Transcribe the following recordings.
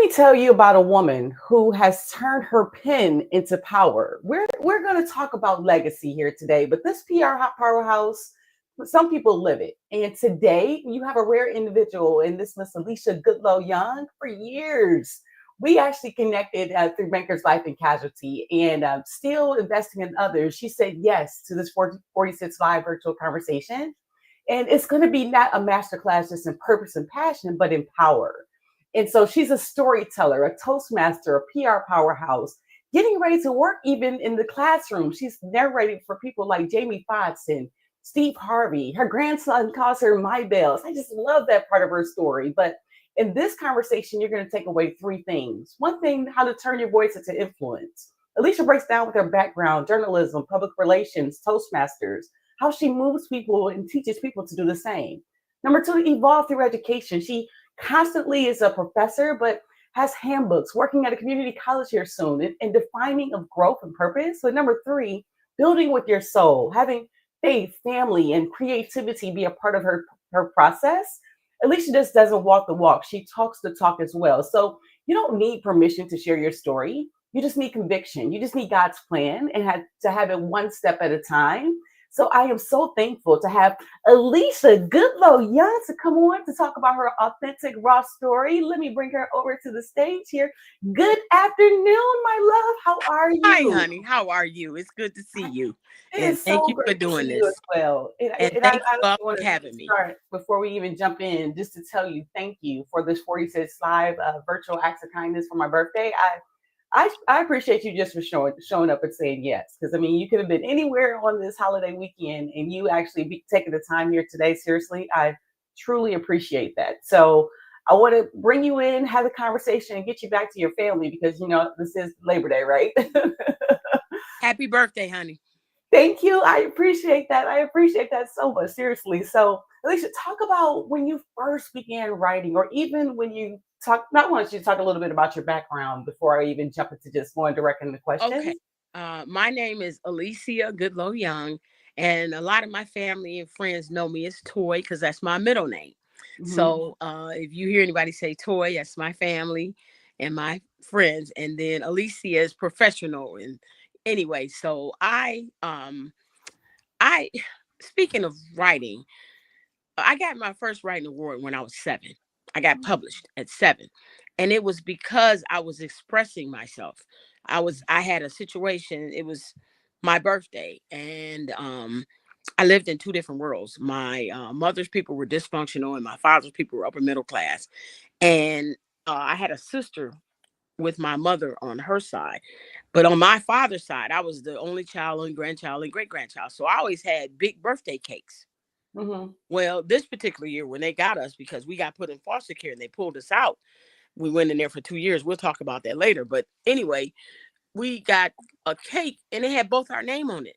me tell you about a woman who has turned her pen into power. We're going to talk about legacy here today, but this powerhouse, some people live it. And today you have a rare individual, and this Miss Alecia Goodlow-Young. For years, we actually connected through Bankers Life and Casualty, and still investing in others. She said yes to this 46 live virtual conversation. And it's going to be not a masterclass just in purpose and passion, but in power. And so she's a storyteller, a Toastmaster, a PR powerhouse, getting ready to work even in the classroom. She's narrating for people like Jamie Foxx and Steve Harvey. Her grandson calls her My Bells. I just love that part of her story. But in this conversation, you're going to take away three things. One thing, how to turn your voice into influence. Alecia breaks down with her background, journalism, public relations, Toastmasters, how she moves people and teaches people to do the same. Number two, evolve through education. She constantly is a professor, but has handbooks, working at a community college here soon, and defining of growth and purpose. So number three, building with your soul, having faith, family, and creativity be a part of her process. Alecia just doesn't walk the walk. She talks the talk as well. So you don't need permission to share your story. You just need conviction. You just need God's plan and to have it one step at a time. So I am so thankful to have Alecia Goodlow-Young to come on to talk about her authentic, raw story. Let me bring her over to the stage here. Good afternoon, my love. How are you? Hi, honey. How are you? It's good to see you. And thank so you for great to doing see this. you as well. And Thank I you for want to having me. start before we even jump in, just to tell you thank you for this 46 live virtual acts of kindness for my birthday. I appreciate you just for showing up and saying yes, because I mean you could have been anywhere on this holiday weekend, and you actually taking the time here today. Seriously, I truly appreciate that. So I want to bring you in, have a conversation, and get you back to your family because this is Labor Day, right? Happy birthday, honey. Thank you. I appreciate that. I appreciate that so much. Seriously. So, Alecia, talk about when you first began writing, or even when you talk. Not want you to talk a little bit about your background before I even jump into just going direct into Okay. questions. My name is Alecia Goodlow-Young, and a lot of my family and friends know me as Toy because that's my middle name. Mm-hmm. So if you hear anybody say Toy, that's my family and my friends. And then Alecia is professional. And anyway, so I speaking of writing, I got my first writing award when I was 7. I got published at 7. And it was because I was expressing myself. I had a situation, it was my birthday, and I lived in two different worlds. My mother's people were dysfunctional and my father's people were upper middle class. And I had a sister with my mother on her side. But on my father's side, I was the only child and grandchild and great grandchild. So I always had big birthday cakes. Mm-hmm. Well, this particular year, when they got us, because we got put in foster care and they pulled us out, we went in there for 2 years. We'll talk about that later. But anyway, we got a cake and it had both our name on it.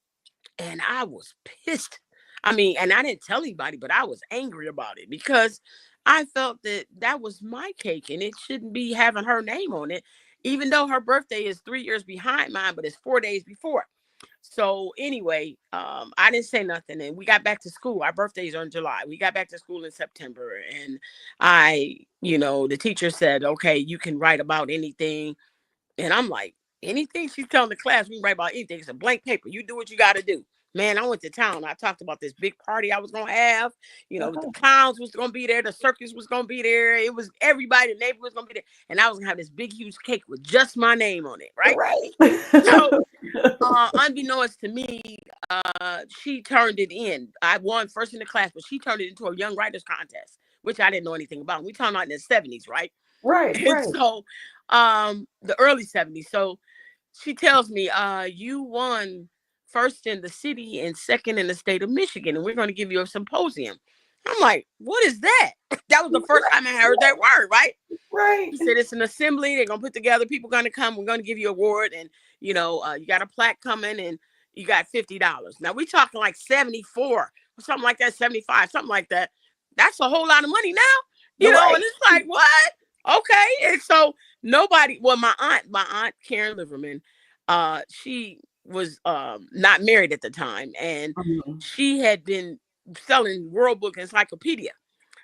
And I was pissed. I mean, and I didn't tell anybody, but I was angry about it because I felt that that was my cake and it shouldn't be having her name on it, even though her birthday is 3 years behind mine, but it's 4 days before. So anyway, I didn't say nothing, and we got back to school. Our birthdays are in July. We got back to school in September, and the teacher said, "Okay, you can write about anything." And I'm like, anything? She's telling the class we can write about anything. It's a blank paper. You do what you got to do. Man, I went to town. I talked about this big party I was going to have. The Uh-huh. clowns was going to be there. The circus was going to be there. It was everybody. The neighbor was going to be there. And I was going to have this big, huge cake with just my name on it, right? Right. So, unbeknownst to me, she turned it in. I won first in the class, but she turned it into a young writers contest, which I didn't know anything about. We talking about in the 70s, right? Right. And Right. so the early 70s. So she tells me, you won first in the city and second in the state of Michigan, and we're going to give you a symposium. I'm like, what is that? That was the first time I heard that word, right? Right. He said it's an assembly. They're going to put together, people going to come. We're going to give you an award, and you got a plaque coming, and you got $50. Now we talking like 74 or something like that, 75, something like that. That's a whole lot of money now, Right. and it's like, what? Okay. And so nobody, well, my aunt Karen Liverman, she was not married at the time, and Mhm. she had been selling World Book Encyclopedia.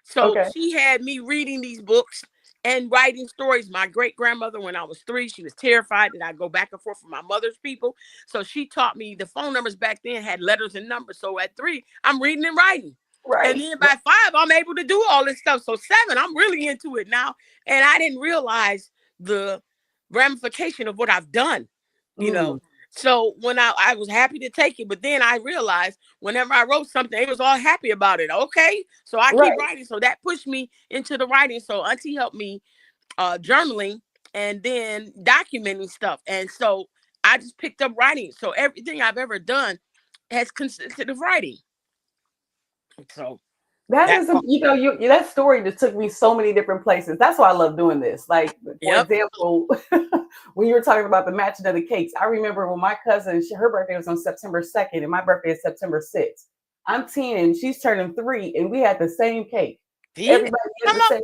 So Okay. she had me reading these books, and writing stories. My great grandmother, when I was 3, she was terrified that I'd go back and forth with my mother's people. So she taught me the phone numbers back then had letters and numbers. So at 3, I'm reading and writing. And Right. then by 5, I'm able to do all this stuff. So 7, I'm really into it now. And I didn't realize the ramification of what I've done, you know. Mm, So when I was happy to take it, but then I realized whenever I wrote something, they was all happy about it. Okay. So I keep right. writing. So that pushed me into the writing. So Auntie helped me journaling and then documenting stuff. And so I just picked up writing. So everything I've ever done has consisted of writing. So That that is, part. that story just took me so many different places. That's why I love doing this. Like, for Yep. example, when you were talking about the matching of the cakes, I remember when my cousin, her birthday was on September 2nd, and my birthday is September 6th. I'm 10, she's turning 3, and we had the same cake. See? Everybody had Come the on. same.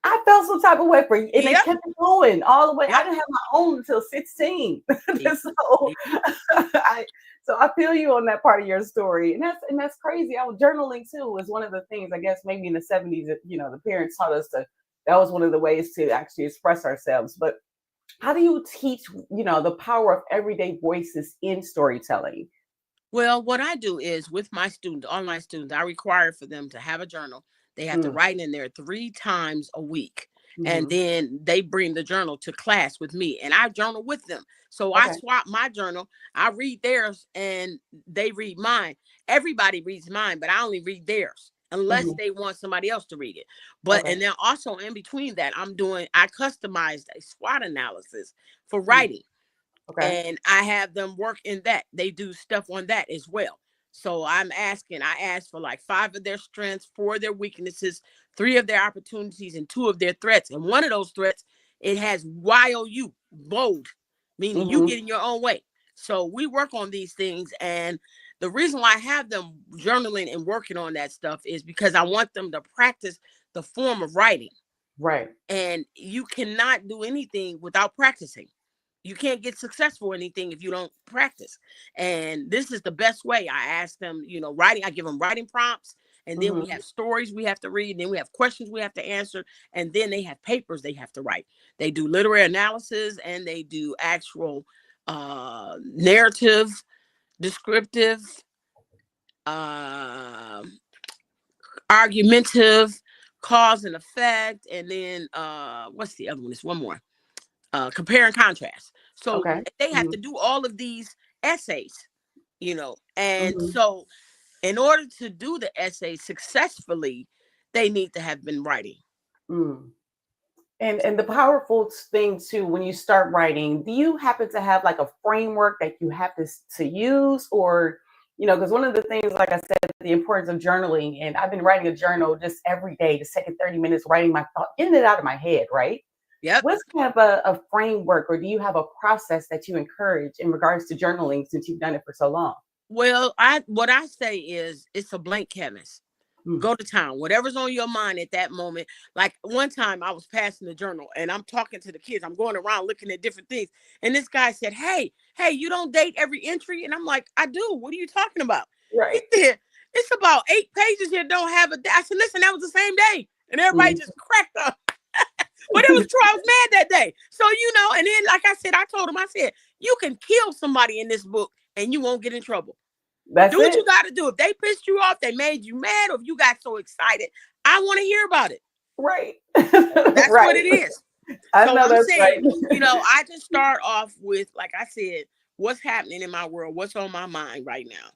I felt some type of way for you, and they Yep. kept it going all the way. I Yep. didn't have my own until 16. See? So See? I I feel you on that part of your story, and that's crazy. I was journaling too. Was one of the things, I guess, maybe in the 70s that the parents taught us to. That was one of the ways to actually express ourselves. But how do you teach the power of everyday voices in storytelling? Well, what I do is with my students, online students, I require for them to have a journal. They have to Mm, write in there 3 times a week. And hmm. then they bring the journal to class with me and I journal with them. So I Okay. swap my journal. I read theirs and they read mine. Everybody reads mine, but I only read theirs unless Hmm. they want somebody else to read it. But Okay. and then also in between that, I customized a SWOT analysis for Mm, writing okay. and I have them work in that. They do stuff on that as well. So I asked for like 5 of their strengths, 4 of their weaknesses, 3 of their opportunities, and 2 of their threats. And one of those threats, it has YOU, bold, meaning you Hmm. get in your own way. So we work on these things. And the reason why I have them journaling and working on that stuff is because I want them to practice the form of writing. Right. And you cannot do anything without practicing. You can't get successful in anything if you don't practice. And this is the best way. I ask them, writing, I give them writing prompts, and then we Hmm. have stories we have to read, and then we have questions we have to answer, and then they have papers they have to write. They do literary analysis and they do actual narrative, descriptive, uh, argumentative, cause and effect, and then what's the other one? There's one more. Compare and contrast. So Okay. they have Hmm. to do all of these essays, and Hmm. so in order to do the essay successfully, they need to have been writing. Mm. And the powerful thing too, when you start writing, do you happen to have like a framework that you have to use, or because one of the things, like I said, the importance of journaling, and I've been writing a journal just every day, just taking 30 minutes writing my thought, getting it out of my head, right? Yep. What's kind of a framework, or do you have a process that you encourage in regards to journaling since you've done it for so long? Well, I say is it's a blank canvas. Mm, Go to town, whatever's on your mind at that moment. Like one time I was passing the journal and I'm talking to the kids. I'm going around looking at different things. And this guy said, hey, you don't date every entry? And I'm like, I do. What are you talking about? He right. said, it's about 8 pages here don't have a day. I said, listen, that was the same day. And everybody Mm. just cracked up. But it was true. I was mad that day. So, and then like I said, I told him, I said, you can kill somebody in this book and you won't get in trouble. That's Do what you it. got to do. If they pissed you off, they made you mad, or if you got so excited, I want to hear about it. Right. That's what it Right. is. I So know I'm that's saying, right. I just start off with, like I said, what's happening in my world, what's on my mind right now.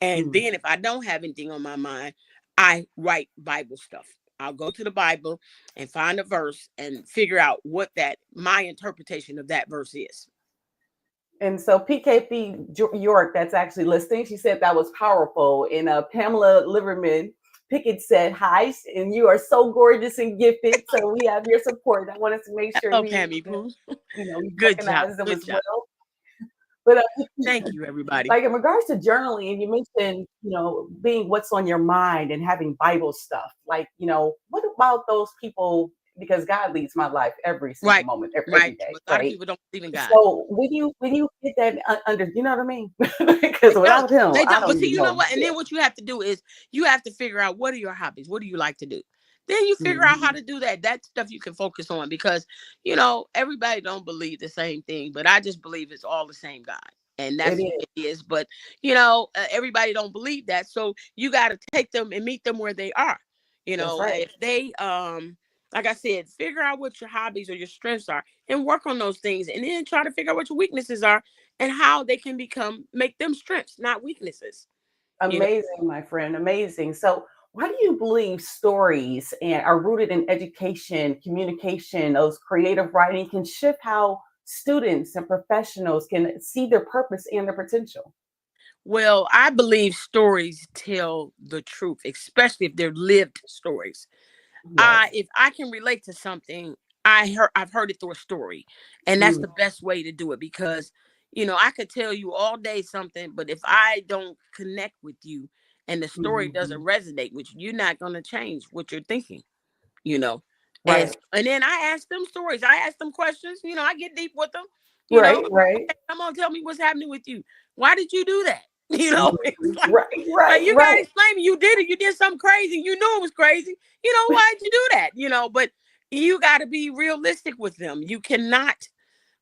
And Mm. then if I don't have anything on my mind, I write Bible stuff. I'll go to the Bible and find a verse and figure out what my interpretation of that verse is. And so PKP York, that's actually listening. She said that was powerful. And Pamela Liverman Pickett said, hi, and you are so gorgeous and gifted. So we have your support. I wanted to make sure Oh, we, Pammy Poo. we Good job. recognize them Good as job. well. But Thank you, everybody. like in regards to journaling, and you mentioned, being what's on your mind and having Bible stuff. Like, what about those people? Because God leads my life every single Right. moment, every Right. day, But a lot of right? people don't believe in God. So when you get that under, you know what I mean? Because They don't. without him, They I don't. don't But see, even you know know. what? And Yeah. then what you have to do is you have to figure out what are your hobbies? What do you like to do? then you figure out how Mhm. to do that. That stuff you can focus on, because everybody don't believe the same thing, but I just believe it's all the same God, and It that's is. it is. But everybody don't believe that, so you got to take them and meet them where they are. That's right. If they like I said, figure out what your hobbies or your strengths are and work on those things, and then try to figure out what your weaknesses are and how they can make them strengths, not weaknesses. You know. Amazing, my friend. Amazing. So, why do you believe stories and are rooted in education, communication, those creative writing can shift how students and professionals can see their purpose and their potential? Well, I believe stories tell the truth, especially if they're lived stories. Yes. If I can relate to something, I've heard it through a story, and that's Mm, the best way to do it, because I could tell you all day something, but if I don't connect with you and the story doesn't mhm. resonate with you, you're not going to change what you're thinking. you know. And Right. and then I ask them stories. I ask them questions. I get deep with them. Right. Right. Come on, tell me what's happening with you. Why did you do that? It's Mhm. Right. like Right. you gotta Right. explain me. You did it. You did something crazy. You knew it was crazy. Why'd you do that? But you got to be realistic with them. You cannot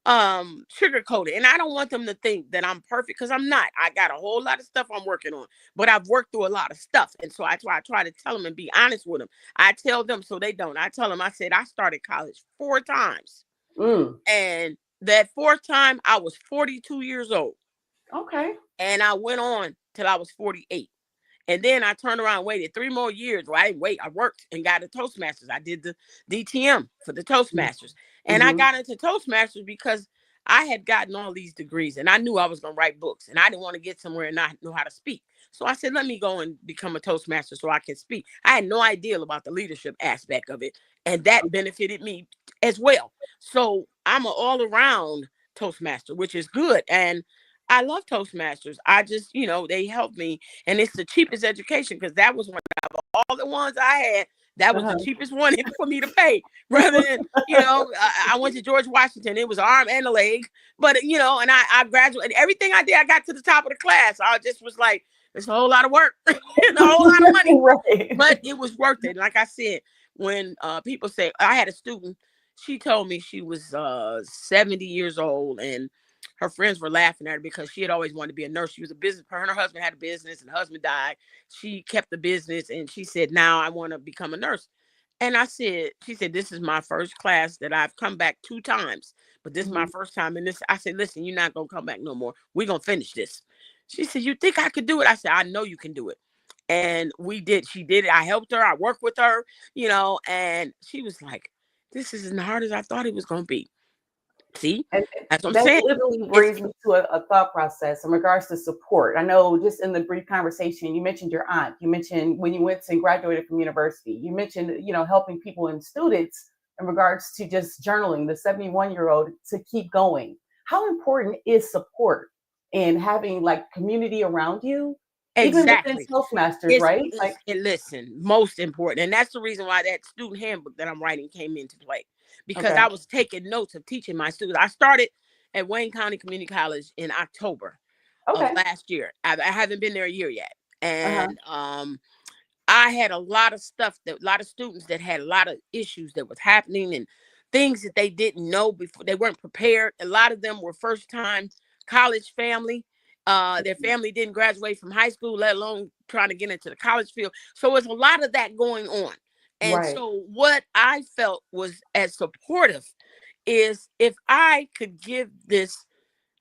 sugarcoat it, and I don't want them to think that I'm perfect, because I'm not. I got a whole lot of stuff I'm working on, but I've worked through a lot of stuff, and so I try to tell them and be honest with them. I tell them so they don't. I tell them, I said I started college 4 times, Mm, and that fourth time I was 42 years old, okay. and I went on till I was 48. And then I turned around and waited 3 more years. Well, I didn't wait. I worked and got a Toastmasters. I did the DTM for the Toastmasters. And I Mm-hmm. got into Toastmasters because I had gotten all these degrees, and I knew I was going to write books, and I didn't want to get somewhere and not know how to speak. So I said, let me go and become a Toastmaster so I can speak. I had no idea about the leadership aspect of it, and that benefited me as well. So I'm an all around Toastmaster, which is good. And I love Toastmasters. I just, they help me, and it's the cheapest education, because that was one of all the ones I had. That was the Uh-huh. cheapest one for me to pay, rather than I went to George Washington. It was an arm and a leg, but and I graduated. Everything I did, I got to the top of the class. I just was like, it's a whole lot of work and a whole lot of money, Right. but it was worth it. Like I said, when people say, I had a student, she told me she was 70 years old, and her friends were laughing at her because she had always wanted to be a nurse. She was a business. Her and her husband had a business, and her husband died. She kept the business, and she said, now I want to become a nurse. And she said, this is my first class that I've come back 2 times, but this is my Mhm. first time in this. I said, listen, you're not going to come back no more. We're going to finish this. She said, you think I could do it? I said, I know you can do it. And we did. She did it. I helped her. I worked with her, and she was like, this is as hard as I thought it was going to be. See, And that's what I'm that saying. literally It's brings me to a thought process in regards to support. I know just in the brief conversation, you mentioned your aunt, you mentioned when you went and graduated from university, you mentioned, helping people and students in regards to just journaling, the 71-year-old to keep going. How important is support and having like community around you, even within exactly. Toastmasters, It's, right? Like, it's it, listen, most important. And that's the reason why that student handbook that I'm writing came into play. Because okay, I was taking notes of teaching my students. I started at Wayne County Community College in October of okay, last year. I haven't been there a year yet. uh-huh, And I had a lot of stuff, that a lot of students that had a lot of issues that was happening, and things that they didn't know before. They weren't prepared. A lot of them were first time college family. Their family didn't graduate from high school, let alone trying to get into the college field. So it's a lot of that going on. And right, so what I felt was as supportive is if I could give this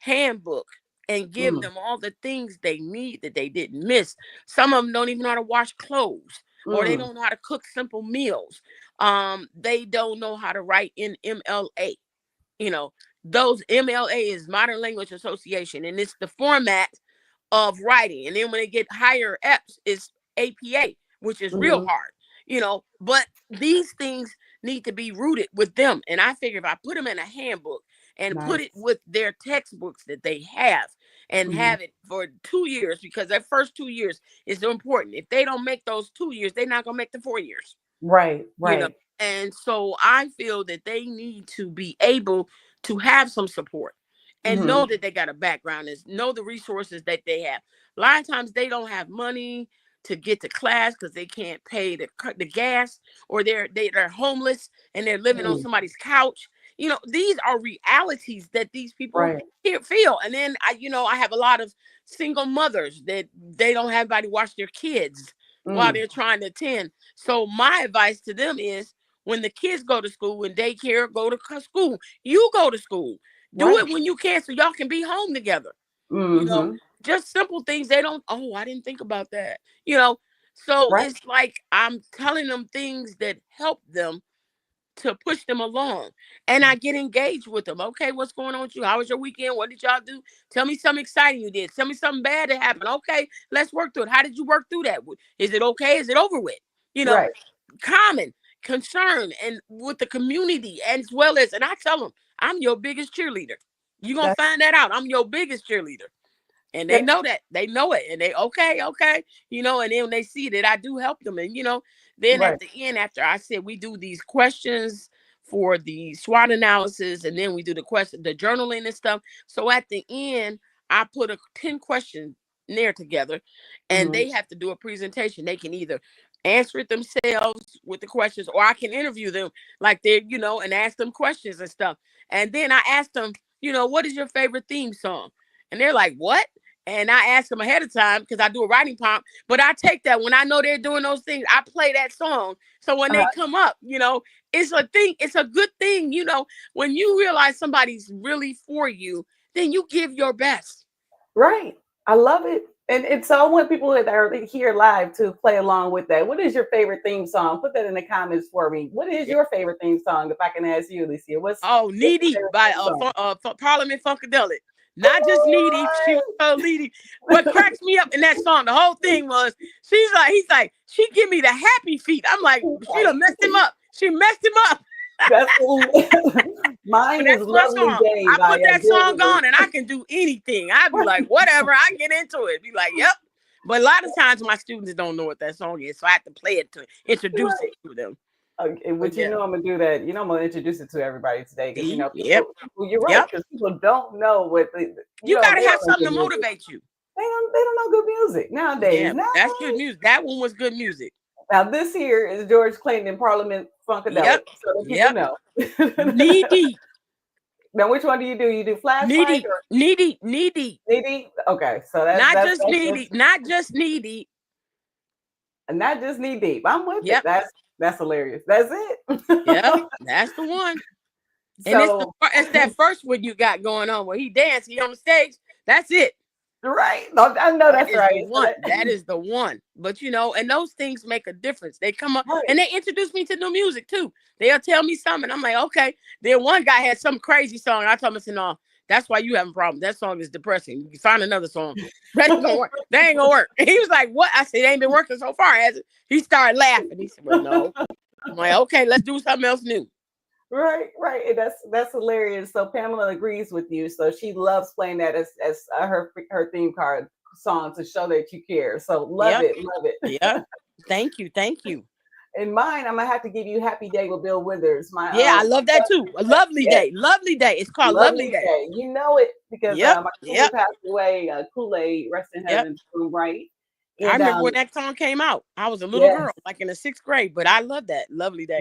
handbook and give mm, them all the things they need that they didn't miss. Some of them don't even know how to wash clothes, or they mm, don't know how to cook simple meals. They don't know how to write in MLA. You know, those MLA is Modern Language Association, and it's the format of writing. And then when they get higher ups, it's APA, which is real mhm, hard, But these things need to be rooted with them. And I figure if I put them in a handbook and put it nice, with their textbooks that they have, and mhm, have it for 2 years, because that first 2 years is so important. If they don't make those 2 years, they're not gonna make the 4 years right, you know right, and so I feel that they need to be able to have some support and mhm, know that they got a background, and know the resources that they have. A lot of times they don't have money to get to class because they can't pay the gas, or they're homeless and they're living on somebody's couch. These are realities that these people Right. feel. And then I have a lot of single mothers that they don't have anybody watch their kids while they're trying to attend. So my advice to them is, when the kids go to school and daycare, go to school, you go to school. Do it when you can, so y'all can be home together. Just simple things. They don't, I didn't think about that. So it's like I'm telling them things that help them to push them along. And I get engaged with them. Okay, what's going on with you? How was your weekend? What did y'all do? Tell me something exciting you did. Tell me something bad that happened. Okay, let's work through it. How did you work through that? Is it okay? Is it over with? Common concern and with the community, as well as, and I tell them, I'm your biggest cheerleader. You're going to find that out. I'm your biggest cheerleader. And they know that. They know it. And they, okay. And then when they see that I do help them, and, then at the end, after I said, we do these questions for the SWOT analysis, and then we do the journaling and stuff. So at the end, I put a 10 question there together, and they have to do a presentation. They can either answer it themselves with the questions, or I can interview them like they're, and ask them questions and stuff. And then I ask them, what is your favorite theme song? And they're like, what? And I ask them ahead of time, because I do a writing prompt, but I take that when I know they're doing those things, I play that song. So when they come up, it's a thing. It's a good thing. When you realize somebody's really for you, then you give your best. Right. I love it. And so I want people that are here live to play along with that. What is your favorite theme song? Put that in the comments for me. What is your favorite theme song? If I can ask you, Alecia, Needy by Parliament Funkadelic. Not just needy, she was so needy. What cracks me up in that song, the whole thing was, he's like, she give me the happy feet. I'm like, she done messed him up. She messed him up. Mine is Lovely Day. I put that song on and I can do anything. I'd be like, whatever, I get into it. Be like, yep. But a lot of times my students don't know what that song is, so I have to play it to introduce it to them. Okay, I'm gonna do that. I'm gonna introduce it to everybody today, because you're right, because people don't know what you gotta have something to motivate you. They don't know good music nowadays. That's good music. That one was good music. Now this here is George Clinton and Parliament Funkadelic. So that people know. Needy. Now, which one do? You do Flashlight? Needy. Okay, so that's not just needy. Not just needy. Not just knee deep. I'm with it. That's hilarious. That's it. Yeah, that's the one. So, and it's that first one you got going on where he danced, he on the stage. That's it. Right. No, I know that's right. That is the one. But and those things make a difference. They come up and they introduce me to new music too. They'll tell me something. I'm like, okay. Then one guy had some crazy song. I told him, I said, no, that's why you having a problem. That song is depressing. You can find another song. That ain't gonna work. That ain't gonna work. And he was like, what? I said, it ain't been working so far, has it? He started laughing. He said, well, no. I'm like, okay, let's do something else new. Right. And that's hilarious. So Pamela agrees with you. So she loves playing that as her theme card song to show that you care. So love it. Yeah. Thank you. And mine, I'm gonna have to give you "Happy Day" with Bill Withers. I love that too. A lovely day. It's called Lovely Day. You know it because my cousin passed away. Kool-Aid, rest in heaven, right? And, I remember when that song came out. I was a little girl, like in the 6th grade, but I love that Lovely Day.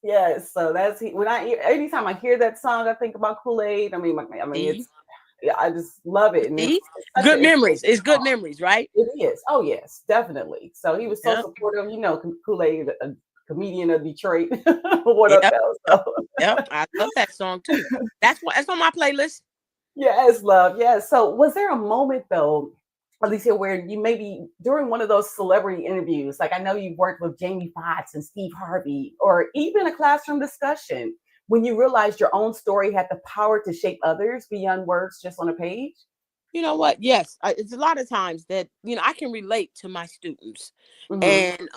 Yes. So that's anytime I hear that song, I think about Kool-Aid. It's. I just love it. And it's good memories. It's good memories, right? It is. Oh, yes, definitely. So he was so supportive. Kool-Aid, a comedian of Detroit. What up, though? So. I love that song too. That's on my playlist. Yes, love. Yes. So was there a moment though, Alecia, where you maybe during one of those celebrity interviews, like I know you've worked with Jamie Foxx and Steve Harvey, or even a classroom discussion, when you realized your own story had the power to shape others beyond words just on a page? You know what? Yes. It's a lot of times that, I can relate to my students and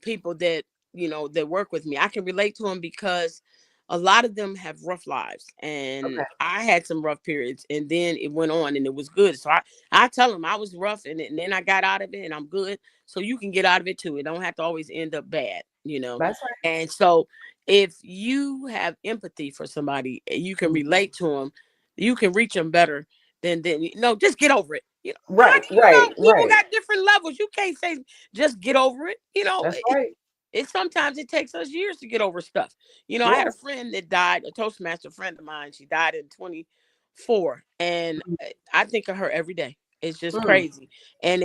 people that, that work with me. I can relate to them because a lot of them have rough lives, and I had some rough periods, and then it went on and it was good. So I tell them I was rough and then I got out of it and I'm good. So you can get out of it too. It don't have to always end up bad, That's right. And so if you have empathy for somebody, you can relate to them, you can reach them better than just get over it. You know, how Right, do you right, know? People right. got different levels. You can't say just get over it. You know, That's right. it sometimes it takes us years to get over stuff. You know, I had a Yes. friend that died, a Toastmaster friend of mine. She died in 24, and I think of her every day. It's just Mm, crazy. And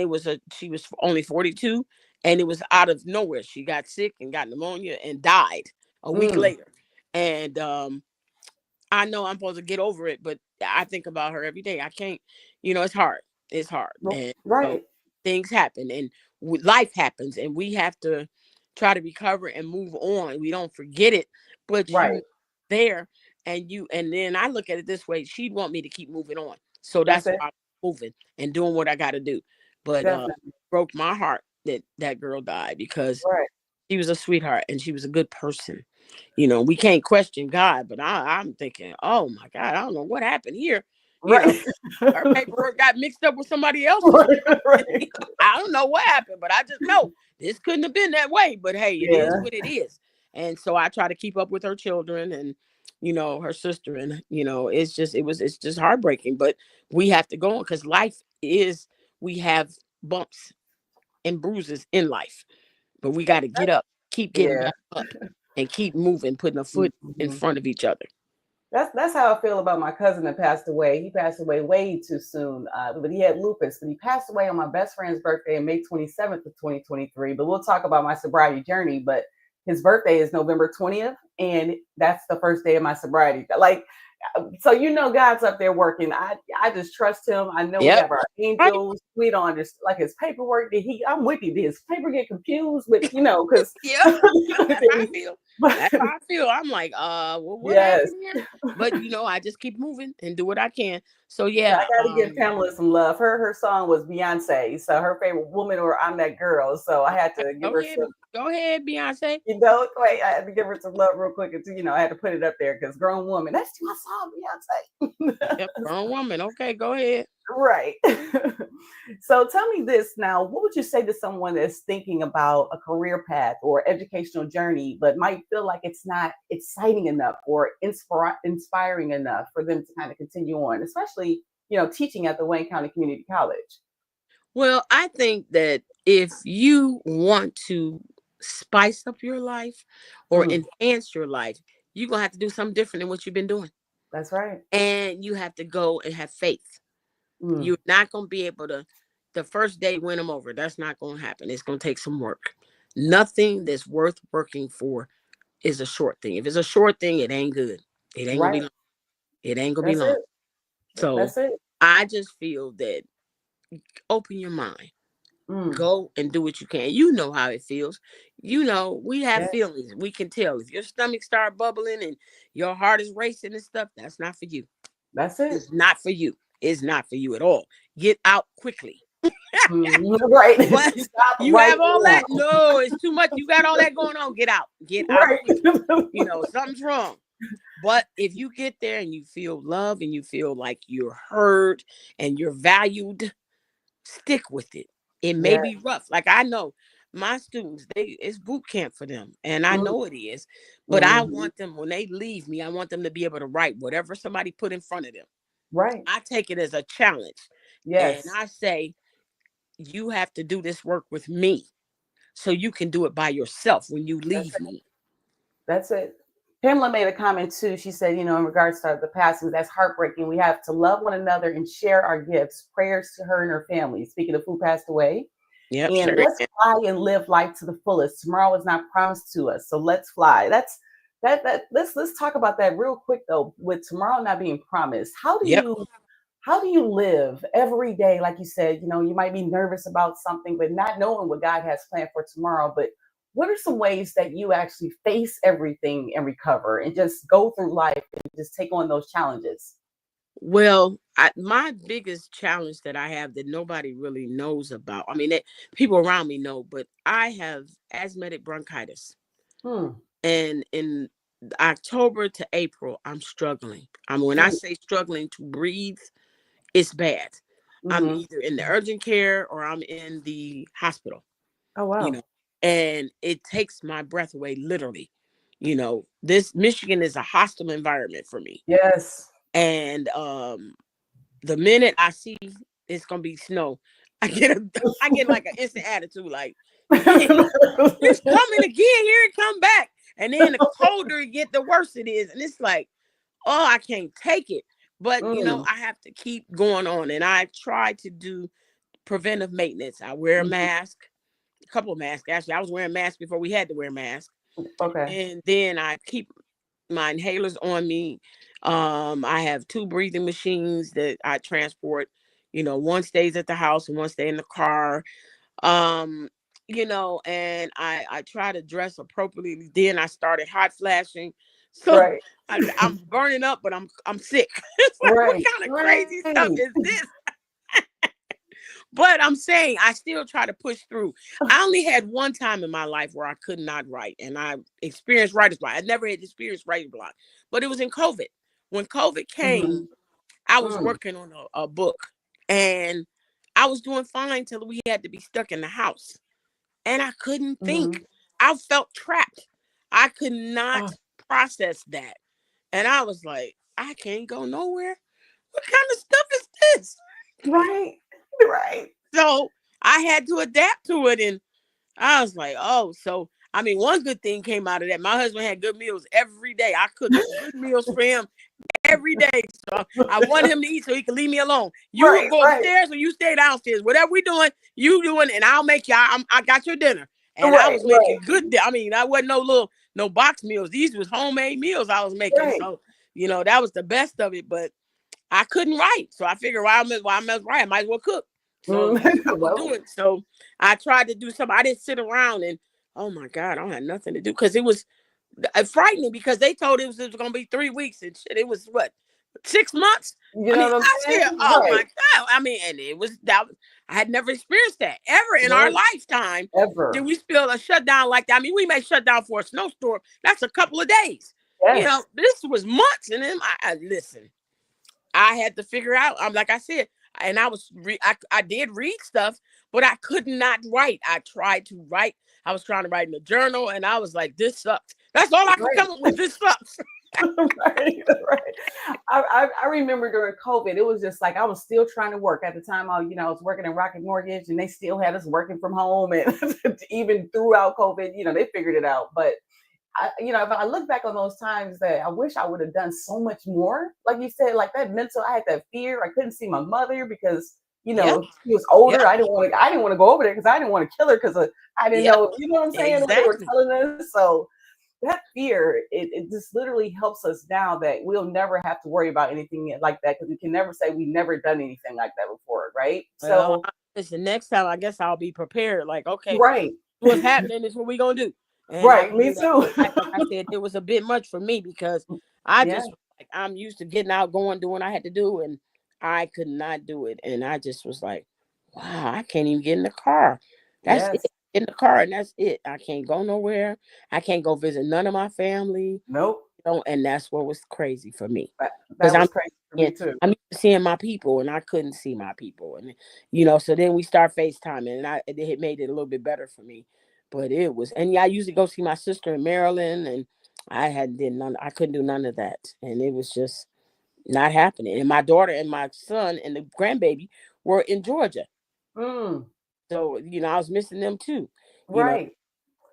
she was only 42, and it was out of nowhere. She got sick and got pneumonia and died a week mm. later. And I know I'm supposed to get over it, but I think about her every day. I can't, it's hard. It's hard. Well, And right, things happen and life happens, and we have to try to recover and move on. We don't forget it, but right. you there, and then I look at it this way. She'd want me to keep moving on. So That's that's it. why I'm moving and doing what I got to do. But Definitely. broke my heart that that girl died because Right. she was a sweetheart and she was a good person. We can't question God, but I'm thinking, oh my God, I don't know what happened here. You know, Right. her paperwork got mixed up with somebody else's. Right, right. I don't know what happened, but I just know this couldn't have been that way. But hey, it is Yeah. what it is. And so I try to keep up with her children and her sister, and it's just heartbreaking. But we have to go on because life is we have bumps and bruises in life, but we got to get up, keep getting Yeah. back up, and keep moving, putting a foot in Mhm. front of each other. That's how I feel about my cousin that passed away. He passed away way too soon, but he had lupus. But he passed away on my best friend's birthday on May 27th of 2023. But we'll talk about my sobriety journey. But his birthday is November 20th, and that's the first day of my sobriety. Like, so God's up there working. I just trust him. I know we Yep. have our Right. angels. We don't understand like his paperwork. I'm with you. Did his paper get confused with because Yep. That's how I feel. That's how I feel. I'm like, well, what yes. happened here? But I just keep moving and do what I can. So I yeah, got to give Pamela some love. Her song was Beyonce, so her favorite woman or I'm that girl. So I had to give her some. go ahead, Beyonce. Wait, I had to give her some love real quick. I had to put it up there because grown woman. That's my song, Beyonce. Yep, grown woman. Okay, go ahead. Right. So tell me this now. What would you say to someone that's thinking about a career path or educational journey, but might feel like it's not exciting enough or inspiring enough for them to kind of continue on, especially, teaching at the Wayne County Community College? Well, I think that if you want to spice up your life or Mm, enhance your life, you're gonna have to do something different than what you've been doing. that's right. And you have to go and have faith. Mm, You're not going to be able to the first day win them over. That's not going to happen. It's going to take some work. Nothing that's worth working for is a short thing. If it's a short thing, it ain't good. It ain't going to be right. long. It ain't going to be That's long. it. So That's it. I just feel that open your mind. Mm, Go and do what you can. You know how it feels. We have yes. feelings. We can tell if your stomach start bubbling and your heart is racing and stuff. That's not for you. That's it. It's not for you. It's not for you at all. Get out quickly. Right. But Stop you right have all now. that. No, it's too much. You got all that going on. Get out. Get out Right. quickly. Something's wrong. But if you get there and you feel love and you feel like you're heard and you're valued, stick with it. It may Yeah. be rough. Like I know my students, it's boot camp for them. And I Mm, know it is. But I mhm. want them when they leave me, I want them to be able to write whatever somebody put in front of them. Right. I take it as a challenge. And Yes. I say, you have to do this work with me so you can do it by yourself when you That's leave it. me. That's it. Pamela made a comment too. She said, in regards to the passing, that's heartbreaking. We have to love one another and share our gifts. Prayers to her and her family. Speaking of who passed away. Yep, And sure. let's fly and live life to the fullest. Tomorrow is not promised to us. So let's fly. Let's talk about that real quick though. With tomorrow not being promised, Yep. how do you live every day? Like you said, you might be nervous about something, but not knowing what God has planned for tomorrow. But what are some ways that you actually face everything and recover and just go through life and just take on those challenges? Well, my biggest challenge that I have that nobody really knows about, I mean, people around me know, but I have asthmatic bronchitis. Hmm. And in October to April, I'm struggling. When I Hmm. say struggling to breathe, it's bad. I'm Mm-hmm. either in the urgent care or I'm in the hospital, Oh you wow. know, and it takes my breath away, literally. This Michigan is a hostile environment for me. Yes. And the minute I see it's gonna be snow, I get like an instant attitude, like, yeah, it's coming again. Here it come back. And then the colder it get, the worse it is. And it's like, oh, I can't take it. But Mm. I have to keep going on. And I try to do preventive maintenance. I wear a mask, a couple of masks. Actually, I was wearing masks before we had to wear masks. Okay. And then I keep my inhalers on me. I have 2 breathing machines that I transport. One stays at the house and one stay in the car. um and I try to dress appropriately. Then I started hot flashing, so Right. I'm burning up, but I'm sick. It's like, what Right. kind of crazy stuff Right. is this? But I'm saying I still try to push through. I only had one time in my life where I could not write, and I experienced writer's block. I never had experienced writer's block, but it was in COVID. When COVID came, Mhm. I was Mm. working on a book, and I was doing fine till we had to be stuck in the house. And I couldn't think. Mhm. I felt trapped. I could not Oh, process that. And I was like, I can't go nowhere. What kind of stuff is this? right. Right. So I had to adapt to it. And I was like, oh, so I mean, one good thing came out of that. My husband had good meals every day. I cooked good meals for him every day. So I want him to eat so he can leave me alone. You Right. go Right. upstairs or you stay downstairs. Whatever we doing, you doing, and I'll make I got your dinner. And I Right. was Right. making good. I mean, I wasn't no box meals. These was homemade meals I was making. Right. So that was the best of it. But I couldn't write, so I figured why I must write, I might as well cook. So Mm. that's what I was Well. doing. So I tried to do something. I didn't sit around and, oh my God, I don't have nothing to do, because it was frightening, because they told it was going to be 3 weeks and shit. It was what, 6 months? You I know mean, what I'm I saying? said, oh my Right. God. I mean, and it was that I had never experienced that ever in our Right. lifetime. Did Ever. we feel a shutdown like that? I mean, we may shut down for a snowstorm. That's a couple of days. Yes. This was months. And then listen, I had to figure out. Like I said, and I did read stuff, but I could not write. I tried to write. I was trying to write in a journal, and I was like, "This sucks." That's all I could Right. come up with. This sucks. Right. Right. I remember during COVID, it was just like I was still trying to work at the time. I was working in Rocket Mortgage, and they still had us working from home, and even throughout COVID, they figured it out. But if I look back on those times, that I wish I would have done so much more. Like you said, like that mental, I had that fear. I couldn't see my mother because Yep. she was Yep. older. I didn't want to go over there because I didn't want to kill her because I didn't Yep. know. You know what I'm saying? What they were Exactly. telling us. So that fear, it just literally helps us now that we'll never have to worry about anything like that, because we can never say we've never done anything like that before, right? Well, So listen, next time I guess I'll be prepared. Like, okay, right, what's happening is what we gonna do. And right, me too. like I said, it was a bit much for me, because I Yeah, just like, I'm used to getting out, going, doing what I had to do, and I could not do it. And I just was like, wow, I can't even get in the car. That's it. yes, In the car, and that's it. I can't go nowhere. I can't go visit none of my family. nope. And that's what was crazy for me, That, because that was crazy for me too. I'm used to seeing my people, and I couldn't see my people. And so then we start FaceTiming, and it had made it a little bit better for me. But it was, and yeah, I usually go see my sister in Maryland, and I couldn't do none of that. And it was just not happening. And my daughter and my son and the grandbaby were in Georgia. Mm, So, I was missing them too. You know, right.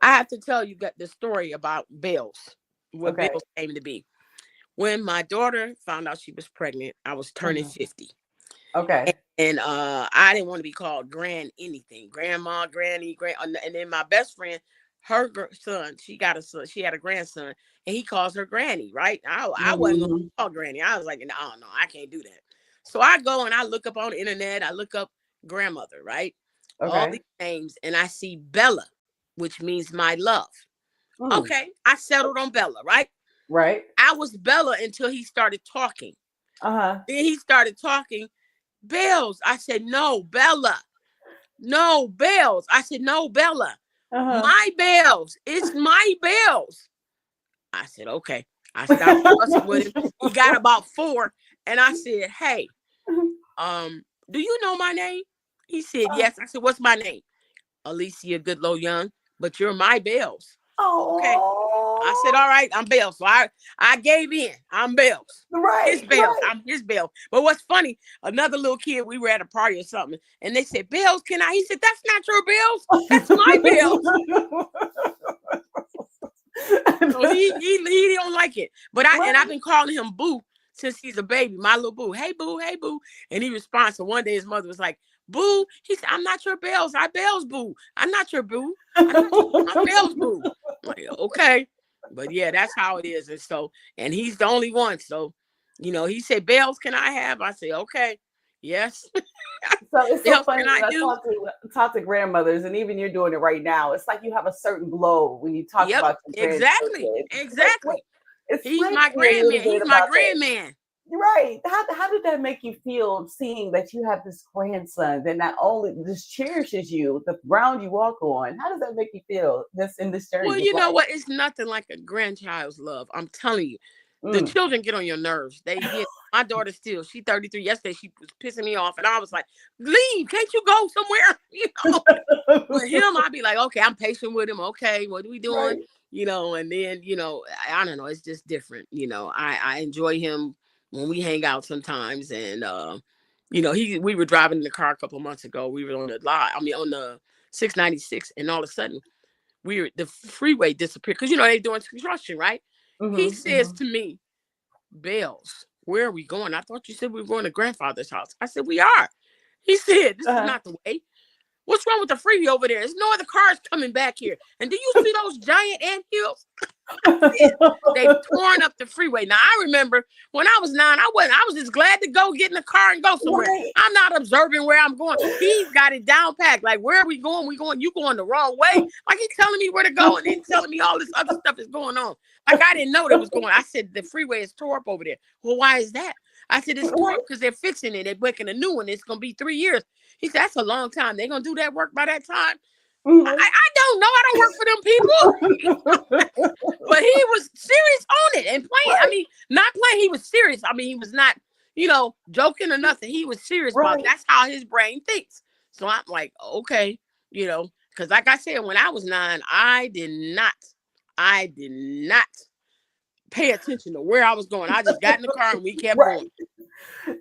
I have to tell you the story about Bells, what Okay. Bells came to be. When my daughter found out she was pregnant, I was turning Mhm. 50. Okay. And I didn't want to be called grand anything, grandma, granny, and then my best friend, her son, she got a son, she had a grandson, and he calls her granny, right? I wasn't gonna Mhm. call granny. I was like, no, no, I can't do that. So I go and I look up on the internet, I look up grandmother, right? All Okay. these names, and I see Bella, which means my love. Mm, Okay, I settled on Bella, right? right. I was Bella until he started talking. Uh-huh. Then he started talking. Bells. I said, no, Bella. No, Bells. I said, no, Bella. Uh-huh. My Bells. It's my Bells. I said, okay. I stopped fussing with him. He got about 4. And I said, hey, do you know my name? He said, yes. I said, what's my name? Alecia Goodlow-Young. But you're my Bells. Okay. I said, all right, I'm Bells. So I gave in. I'm Bells. His Right, Bells. right. I'm his Bells. But what's funny, another little kid, we were at a party or something, and they said, Bells, can I? He said, that's not your Bells. That's my Bells. So he don't like it. But I've been calling him Boo since he's a baby. My little Boo. Hey Boo, hey Boo. And he responds. So one day his mother was like, Boo. He said, I'm not your Bells. I Bells Boo. I'm not your Boo. I'm Bells Boo. I'm like, okay. But yeah, that's how it is. And so, and he's the only one. So, he said, Bells, can I have? I say, okay. Yes. So it's so Bells, funny can when I I do? talk to grandmothers, and even you're doing it right now. It's like you have a certain glow when you talk Yep. about your Exactly. grandchildren. Exactly. He's Explain my to me a little grandman. bit He's my about that. grandman. Right. How did that make you feel seeing that you have this grandson that not only just cherishes you, the ground you walk on? How does that make you feel this in this journey Well, of you know life? what? It's nothing like a grandchild's love. I'm telling you. The Mm. children get on your nerves. They get my daughter still. She's 33. Yesterday she was pissing me off. And I was like, leave. Can't you go somewhere? With him, I'd be like, okay, I'm patient with him. Okay, what are we doing? Right. And then, I don't know, it's just different. I enjoy him when we hang out sometimes. And we were driving in the car a couple of months ago. We were on the 696, and all of a sudden the freeway disappeared because they doing construction, right? He Mm-hmm, says mm-hmm. to me, Bells, where are we going? I thought you said we were going to grandfather's house. I said, we are. He said, this is Uh-huh. not the way. What's wrong with the freeway over there? There's no other cars coming back here. And do you see those giant anthills? They've torn up the freeway. Now, I remember when I was 9, I was just glad to go get in the car and go somewhere. Right. I'm not observing where I'm going. He's got it down packed. Like, where are we going? You going the wrong way. Like, he's telling me where to go and then telling me all this other stuff is going on. Like, I didn't know that was going on. I said, the freeway is tore up over there. Well, why is that? I said, it's tore up because they're fixing it. They're making a new one. It's going to be 3 years. He said, that's a long time. They're going to do that work by that time. Mm-hmm. I don't know. I don't work for them people. But he was serious on it and playing. Right. I mean, not playing. He was serious. I mean, he was not, joking or nothing. He was serious about it. That's how his brain thinks. So I'm like, okay, because like I said, when I was 9, I did not pay attention to where I was going. I just got in the car and we kept going.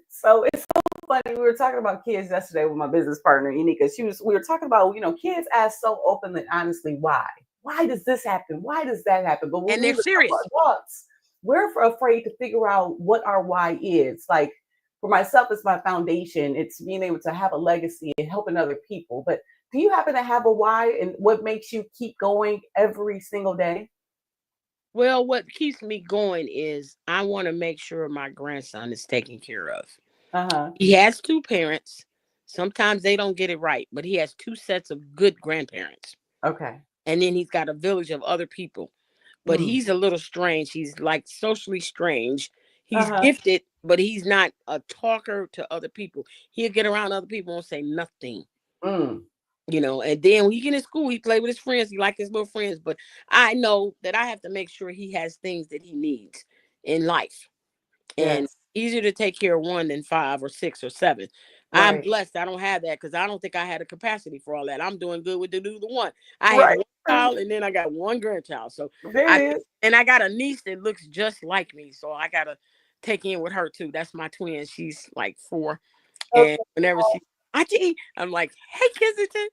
So it's so funny. We were talking about kids yesterday with my business partner, Unika. We were talking about, kids ask so openly and honestly, why? Why does this happen? Why does that happen? But when And they're serious. Adults, we're afraid to figure out what our why is. Like for myself, it's my foundation. It's being able to have a legacy and helping other people. But do you happen to have a why, and what makes you keep going every single day? Well, what keeps me going is I want to make sure my grandson is taken care of. Uh-huh. He has 2 parents. Sometimes they don't get it right, but he has 2 sets of good grandparents. Okay. And then he's got a village of other people. But he's a little strange. He's like socially strange. He's gifted, but he's not a talker to other people. He'll get around other people and say nothing. Mm. And then when he get in school, he play with his friends. He like his little friends. But I know that I have to make sure he has things that he needs in life. And Yes. easier to take care of 1 than 5 or 6 or 7. I'm Right. blessed. I don't have that because I don't think I had a capacity for all that. I'm doing good with the 1. I have Right. 1 child and then I got 1 grandchild. So There it is. and I got a niece that looks just like me. So I gotta take in with her too. That's my twin. She's like 4. Okay. And whenever I'm like, hey Kensington,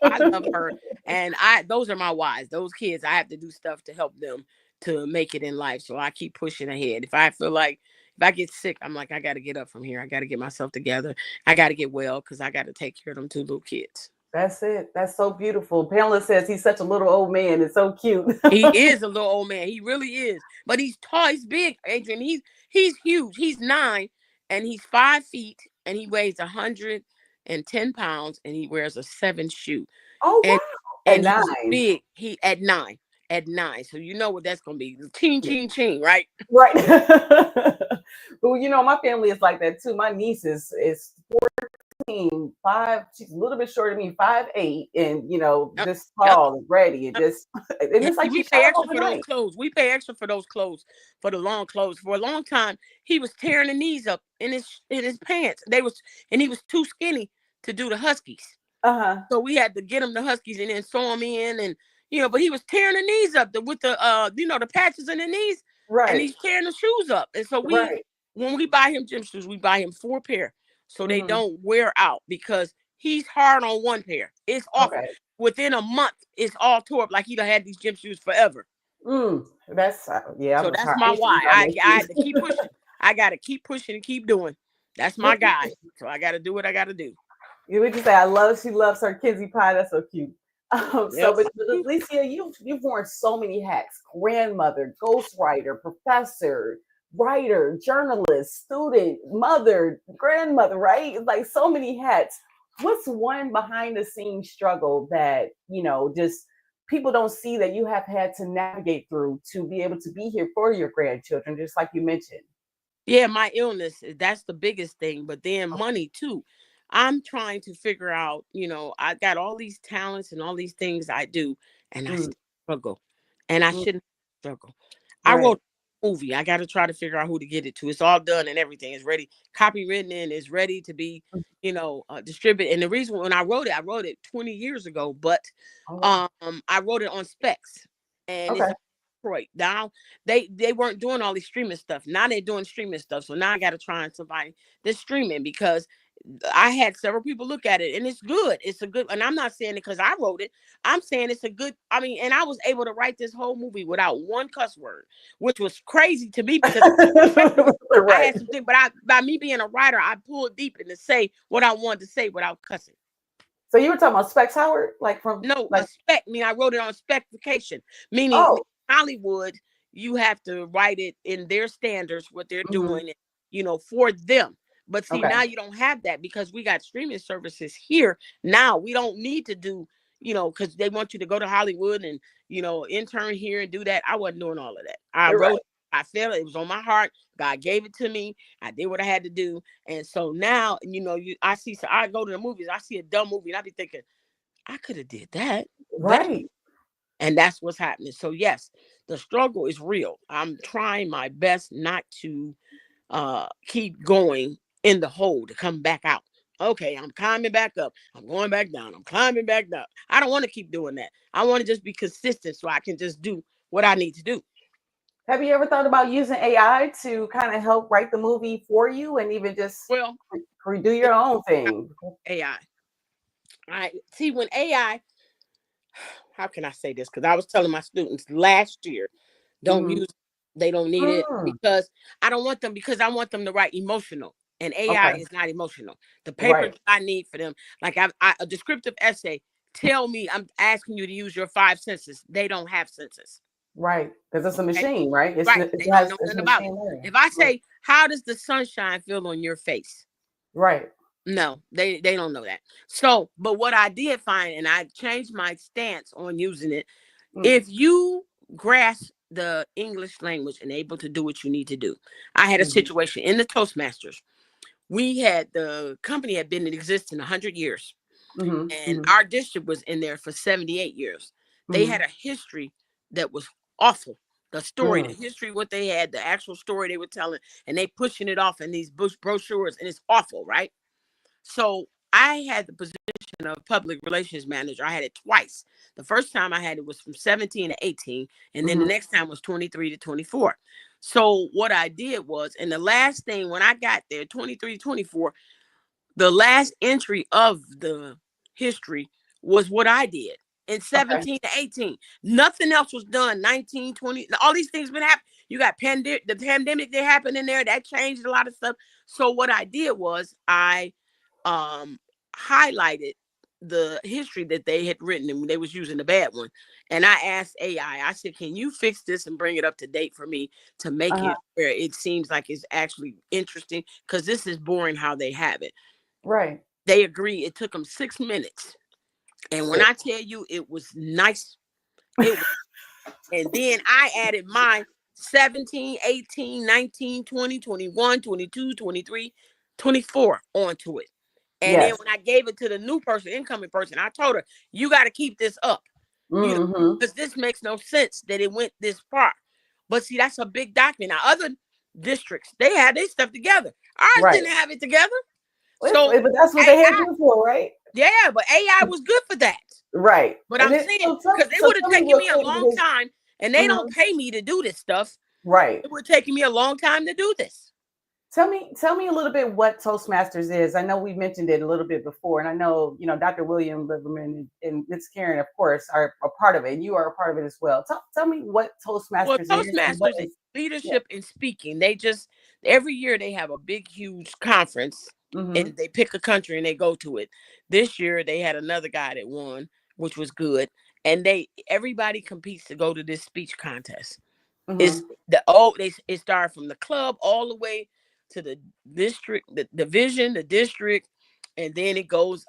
I love her. And those are my whys. Those kids, I have to do stuff to help them to make it in life. So I keep pushing ahead. If I feel like if I get sick, I'm like, I got to get up from here. I got to get myself together. I got to get well because I got to take care of them 2 little kids. That's it. That's so beautiful. Pamela says he's such a little old man. It's so cute. He is a little old man. He really is. But he's tall. He's big, Adrian. He's huge. He's 9 and he's 5 feet and he weighs 110 pounds and he wears a 7 shoe. Oh, wow. And At he's 9. big. He at 9. At 9. So you know what that's gonna be. Ching, ching, ching, right? Right. Well, my family is like that too. My niece is 14, 5. She's a little bit shorter than me, 5'8", and just tall and ready. And just and it's like we she pay shot extra for those overnight. clothes. We pay extra for those clothes, for the long clothes. For a long time, he was tearing the knees up in his pants. And he was too skinny to do the Huskies. Uh-huh. So we had to get him the Huskies and then sew them in and but he was tearing the knees up with the the patches in the knees, and Right. he's tearing the shoes up. And so Right. when we buy him gym shoes, we buy him 4 pair so they Mhm. don't wear out, because he's hard on 1 pair. It's awful. Okay. Within a month, it's all tore up like he done had these gym shoes forever. That's yeah. So I'm that's tired. I my used to use why. all I those had shoes. to keep pushing. I got to keep pushing and keep doing. That's my What guy. So I got to do what I got to do. you would you say? She loves her Kinsey pie. That's so cute. Yep. But Alicia, you've worn so many hats: grandmother, ghostwriter, professor, writer, journalist, student, mother, grandmother. Right? It's like so many hats. What's one behind the scenes struggle that just people don't see that you have had to navigate through to be able to be here for your grandchildren, just like you mentioned? Yeah, my illness, that's the biggest thing, but then money too. I'm trying to figure out, I got all these talents and all these things I do, and I Mm, still struggle. And I mm, shouldn't struggle. I right. wrote a movie. I got to try to figure out who to get it to. It's all done and everything. It's ready, copywritten, and it's ready to be, distributed. And the reason when I wrote it 20 years ago, but Oh, wow. I wrote it on specs, and it's Okay. Detroit. Now they weren't doing all these streaming stuff. Now they're doing streaming stuff. So now I got to try and somebody that's streaming, because I had several people look at it, and it's good. It's a good, and I'm not saying it because I wrote it. I'm saying it's a good. I mean, and I was able to write this whole movie without one cuss word, which was crazy to me because I Right. had some things. But by me being a writer, I pulled deep in to say what I wanted to say without cussing. So you were talking about Specs Howard, like from No, like a spec. I mean, I wrote it on specification, meaning oh, Hollywood, you have to write it in their standards, what they're mhm, doing, for them. But see, okay, now you don't have that because we got streaming services here. Now we don't need to do, because they want you to go to Hollywood and, intern here and do that. I wasn't doing all of that. I you're right. wrote, I felt it was on my heart. God gave it to me. I did what I had to do. And so now, I see, so I go to the movies, I see a dumb movie and I be thinking, I could have did that better. Right. And that's what's happening. So yes, the struggle is real. I'm trying my best not to keep going in the hole to come back out. Okay, I'm climbing back up. I'm going back down. I'm climbing back down. I don't want to keep doing that. I want to just be consistent so I can just do what I need to do. Have you ever thought about using AI to kind of help write the movie for you and even just Well, redo your own thing? AI. I see when AI, how can I say this? Because I was telling my students last year, don't Mhm. use it. They don't need it Mm, because I don't want them, because I want them to write emotional. And AI okay. is not emotional. The paper Right. that I need for them, like a descriptive essay, tell me I'm asking you to use your 5 senses. They don't have senses. Right. Because it's a Okay. machine, right? Right. They don't know It's nothing about it. machine learning. If I Right. say, how does the sunshine feel on your face? Right. No, they don't know that. So, but what I did find, and I changed my stance on using it, Mm, if you grasp the English language and able to do what you need to do. I had a mhm, situation in the Toastmasters. We had the company had been in existence 100 years, mhm, and mhm, our district was in there for 78 years. They mhm, had a history that was awful. The story, the mm. history, what they had, the actual story they were telling, and they pushing it off in these brochures, and it's awful, right? So I had the position of public relations manager. I had it twice. The first time I had it was from 17 to 18, and then the Mhm. next time was 23 to 24. So what I did was, and the last thing when I got there, 23 to 24, the last entry of the history was what I did in Okay. 17 to 18. Nothing else was done. 19, 20, all these things been happening. You got the pandemic that happened in there that changed a lot of stuff. So what I did was I um highlighted the history that they had written, and they was using the bad one. And I asked AI, I said, can you fix this and bring it up to date for me to make Uh-huh. it where it seems like it's actually interesting? Because this is boring how they have it. Right. They agree. It took them 6 minutes. And when Six. I tell you it was nice, it was, and then I added mine 17, 18, 19, 20, 21, 22, 23, 24 onto it. And then Yes. when I gave it to the new person, incoming person, I told her, you got to keep this up. Mhm. Because this makes no sense that it went this far. But see, that's a big document. Now, other districts, they had their stuff together. Ours Right. didn't have it together. Well, So but that's what they had AI, you for, right? Yeah, but AI was good for that. Right. But And I'm it, saying, so, because it so would have tell me taken real me a quick long because time, and they don't mhm, pay me to do this stuff. right. It would have taken me a long time to do this. Tell me a little bit what Toastmasters is. I know we mentioned it a little bit before, and I know Dr. William Liberman and Miss Karen, of course, are a part of it. And you are a part of it as well. Tell me what Well, Toastmasters is and what Toastmasters is is. Yeah. leadership and speaking. They just every year they have a big, huge conference, Mm-hmm. and they pick a country and they go to it. This year they had another guy that won, which was good. And everybody competes to go to this speech contest. Mm-hmm. It's it started from the club all the way to the district, the division, the district, and then it goes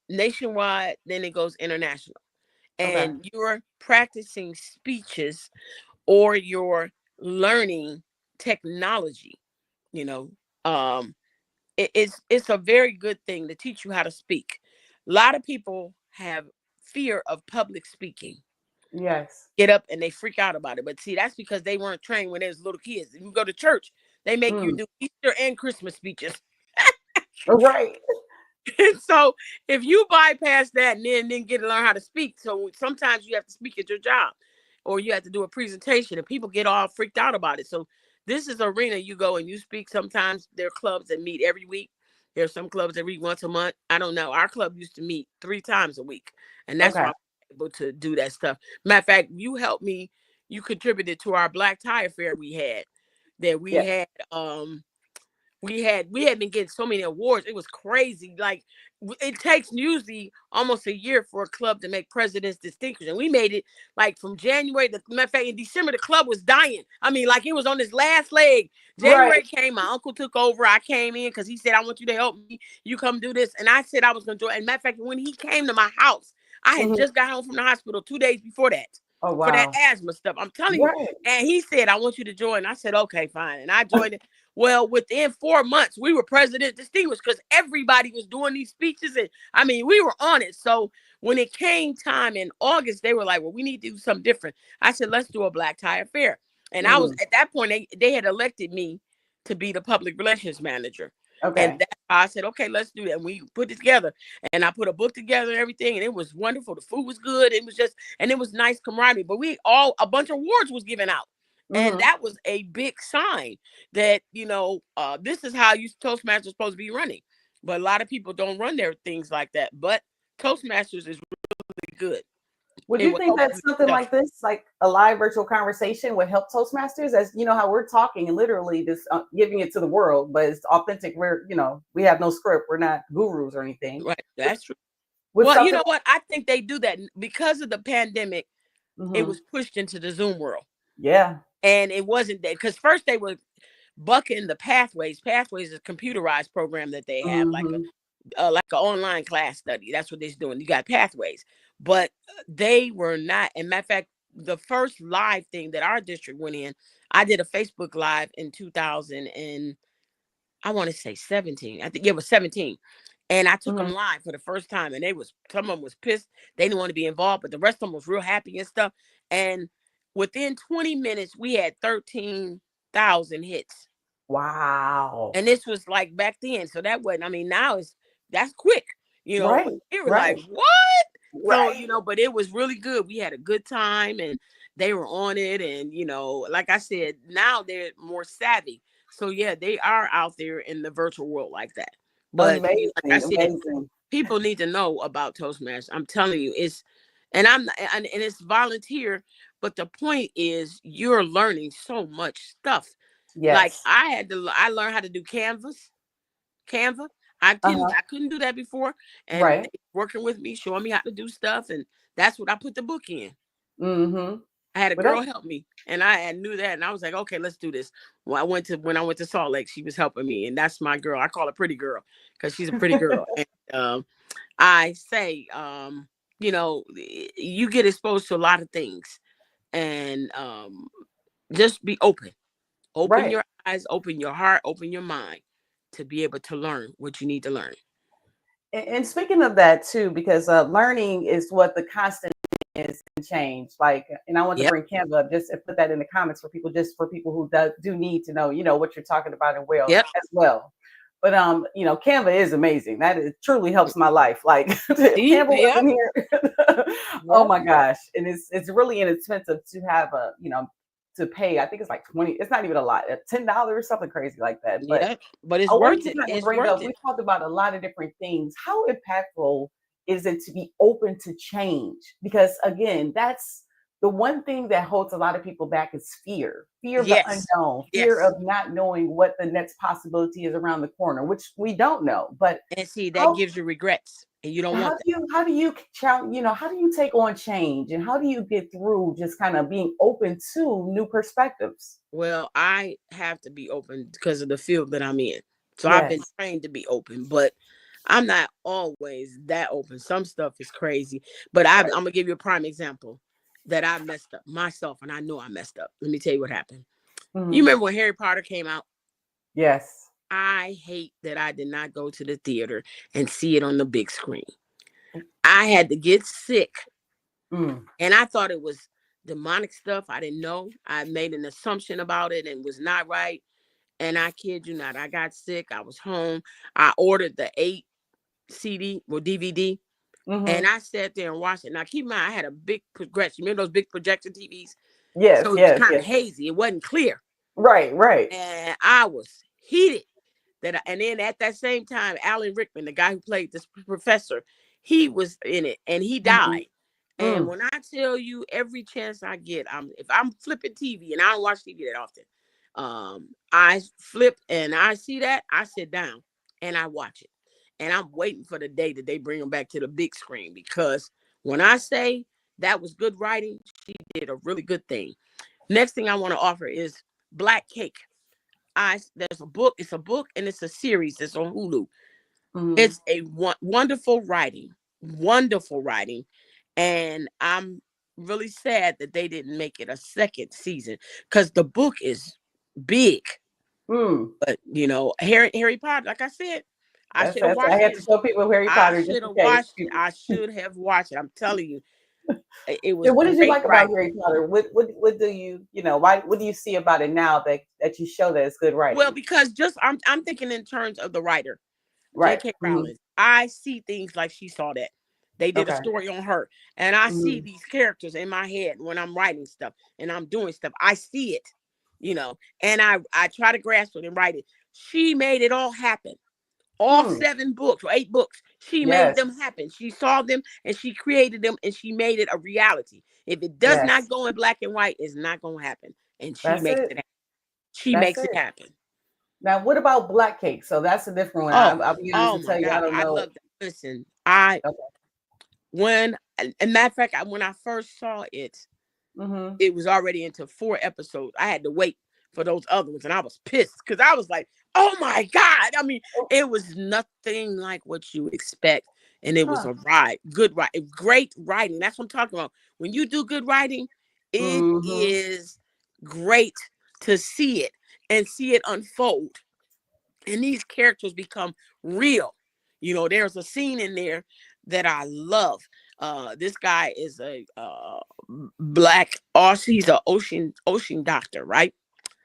nationwide, then it goes international. Okay. And you're practicing speeches or you're learning technology, you know. Um it's a very good thing to teach you how to speak. A lot of people have fear of public speaking, Yes. get up and they freak out about it. But see, that's because they weren't trained when they was little kids. You go to church, they make you Mm. do Easter and Christmas speeches. Right. And so if you bypass that and then get to learn how to speak, so sometimes you have to speak at your job or you have to do a presentation and people get all freaked out about it. So this is arena you go and you speak. Sometimes there are clubs that meet every week. There are some clubs that meet once a month. I don't know. Our club used to meet 3 times a week. And that's why Okay. I'm able to do that stuff. Matter of fact, you helped me, you contributed to our black tie affair we had. That we Yeah. had we had been getting so many awards. It was crazy. Like it takes usually almost a year for a club to make president's distinction, and we made it like from January. Matter of fact, in December the club was dying. I mean, like it was on its last leg. Right. January came, my uncle took over. I came in because he said, "I want you to help me. You come do this," and I said I was going to join. And matter of fact, when he came to my house, I had Mm-hmm. just got home from the hospital 2 days before that. Oh For that wow. asthma stuff, I'm telling you. Right. And he said, "I want you to join." I said, "Okay, fine." And I joined it. Well, within 4 months, we were president distinguished because everybody was doing these speeches. And I mean, we were on it. So when it came time in August, they were like, well, we need to do something different. I said, let's do a black tie affair. And I was Mm. at that point, they had elected me to be the public relations manager. And Okay. that's how I said, okay, let's do that. And we put it together. And I put a book together and everything. And it was wonderful. The food was good. It was just, and it was nice camaraderie. But a bunch of awards was given out. And Mm-hmm. that was a big sign that this is how you Toastmasters supposed to be running. But a lot of people don't run their things like that. But Toastmasters is really good. Would It you will think help that you something stuff. like this, like a live virtual conversation, would help Toastmasters? As you know, how we're talking and literally just giving it to the world, but it's authentic. We have no script. We're not gurus or anything. Right. That's true. With Well, you something know what? I think they do that because of the pandemic. like, It hmm was pushed into the Zoom world. yeah. And it wasn't that because first they were bucking the pathways. Pathways is a computerized program that they have, Hmm like an online class study. That's what they're doing. You got pathways, but they were not. And matter of fact, the first live thing that our district went in, I did a Facebook live in 2000 and I want to say 17. I think it was 17. And I took them hmm live for the first time, and some of them was pissed. They didn't want to be involved, but the rest of them was real happy and stuff. And within 20 minutes, we had 13,000 hits. Wow. And this was like back then. So that wasn't, I mean, now that's quick, but Right. they were like, Right. what? So, Right. but it was really good. We had a good time and they were on it. And, like I said, now they're more savvy. So yeah, they are out there in the virtual world like that. But like I Amazing. said, Amazing. people need to know about Toastmasters. I'm telling you, and it's volunteer, but the point is you're learning so much stuff. Like Yes. I learned how to do Canva. Uh-huh. I couldn't do that before, and Right. they working with me, showing me how to do stuff, and that's what I put the book in. Mm-hmm. I had a But that, girl help me, and I knew that, and I was like, okay, let's do this. When I went to Salt Lake, she was helping me, and that's my girl. I call her Pretty Girl because she's a pretty girl. And I say, you get exposed to a lot of things, and just be open. Open right. your eyes, open your heart, open your mind to be able to learn what you need to learn. And speaking of that too, because learning is what the constant is in change. Like, and I want to Yep. bring Canva up just to put that in the comments for people, just for people who do need to know, what you're talking about and well Yep. as well. But Canva is amazing. That truly helps my life. Like if See? Canva Yep. wasn't here, oh Yep. my gosh. And it's really inexpensive to have to pay. I think it's like 20, it's not even a lot, $10, something crazy like that. But Yep. But it's I wanted worth to it. kind of It's bring worth up, we it. talked about a lot of different things. How impactful is it to be open to change? Because again, that's the one thing that holds a lot of people back is fear of the Yes. unknown, fear Yes. of not knowing what the next possibility is around the corner, which we don't know. But And see, that how gives you regrets. And you don't how want do that. you challenge, how do you take on change, and how do you get through just kind of being open to new perspectives? Well, I have to be open because of the field that I'm in. So I've been Yes. trained to be open, but I'm not always that open. Some stuff is crazy. But I'm Right. gonna give you a prime example that I messed up myself, and I know I messed up. Let me tell you what happened. You Mhm. remember when Harry Potter came out? Yes. I hate that I did not go to the theater and see it on the big screen. I had to get sick, Mm. and I thought it was demonic stuff. I didn't know. I made an assumption about it and was not right. And I kid you not, I got sick. I was home. I ordered the 8 CD or DVD, and Mhm. I sat there and watched it. Now, keep in mind, I had a big projection. Remember those big projector TVs? Yes, So it was yes, kind of yes. hazy. It wasn't clear. Right, right. And I was heated. And then at that same time, Alan Rickman, the guy who played this professor, he was in it and he Mhm. died. And Mm. when I tell you, every chance I get, if I'm flipping TV, and I don't watch TV that often, I flip and I see that, I sit down and I watch it. And I'm waiting for the day that they bring them back to the big screen, because when I say that was good writing, she did a really good thing. Next thing I want to offer is Black Cake. There's a book. It's a book and it's a series. It's on Hulu. Mhm. It's a wonderful writing, and I'm really sad that they didn't make it a second season because the book is big. Mm. But Harry Potter, like I said, I should have That's I watched had it. to show people Harry I Potter just should in have case. watched it. I should have watched it. I'm telling you, it So was what did you great like about writing. Harry Potter? What do why what do you see about it now that you show that it's good Well, writing? because just I'm thinking in terms of the writer. Right. J.K. Mhm. Rowling. I see things like she saw that. They did a Okay. story on her. And I see Mhm. these characters in my head when I'm writing stuff and I'm doing stuff. I see it, and I try to grasp it and write it. She made it all happen. All Mm. 7 books or 8 books. She made Yes. them happen. She saw them and she created them and she made it a reality. If it does not Yes. go in black and white, it's not going to happen. And she That's makes it. it happen. She That's makes it it. happen. Now, what about Black Cake? So that's a different one. Oh, I'll be honest oh and my tell you, I God. don't I know. love that. Listen, I Okay. when a matter of fact, when I first saw it, Mm-hmm. it was already into 4 episodes. I had to wait for those other ones, and I was pissed because I was like, "Oh my God!" I mean, Oh, it was nothing like what you expect, and it was huh. a ride, good ride, great writing. That's what I'm talking about. When you do good writing, it Mm-hmm. is great to see it and see it unfold, and these characters become real. There's a scene in there that I love. This guy is a black Aussie. He's an ocean doctor, right?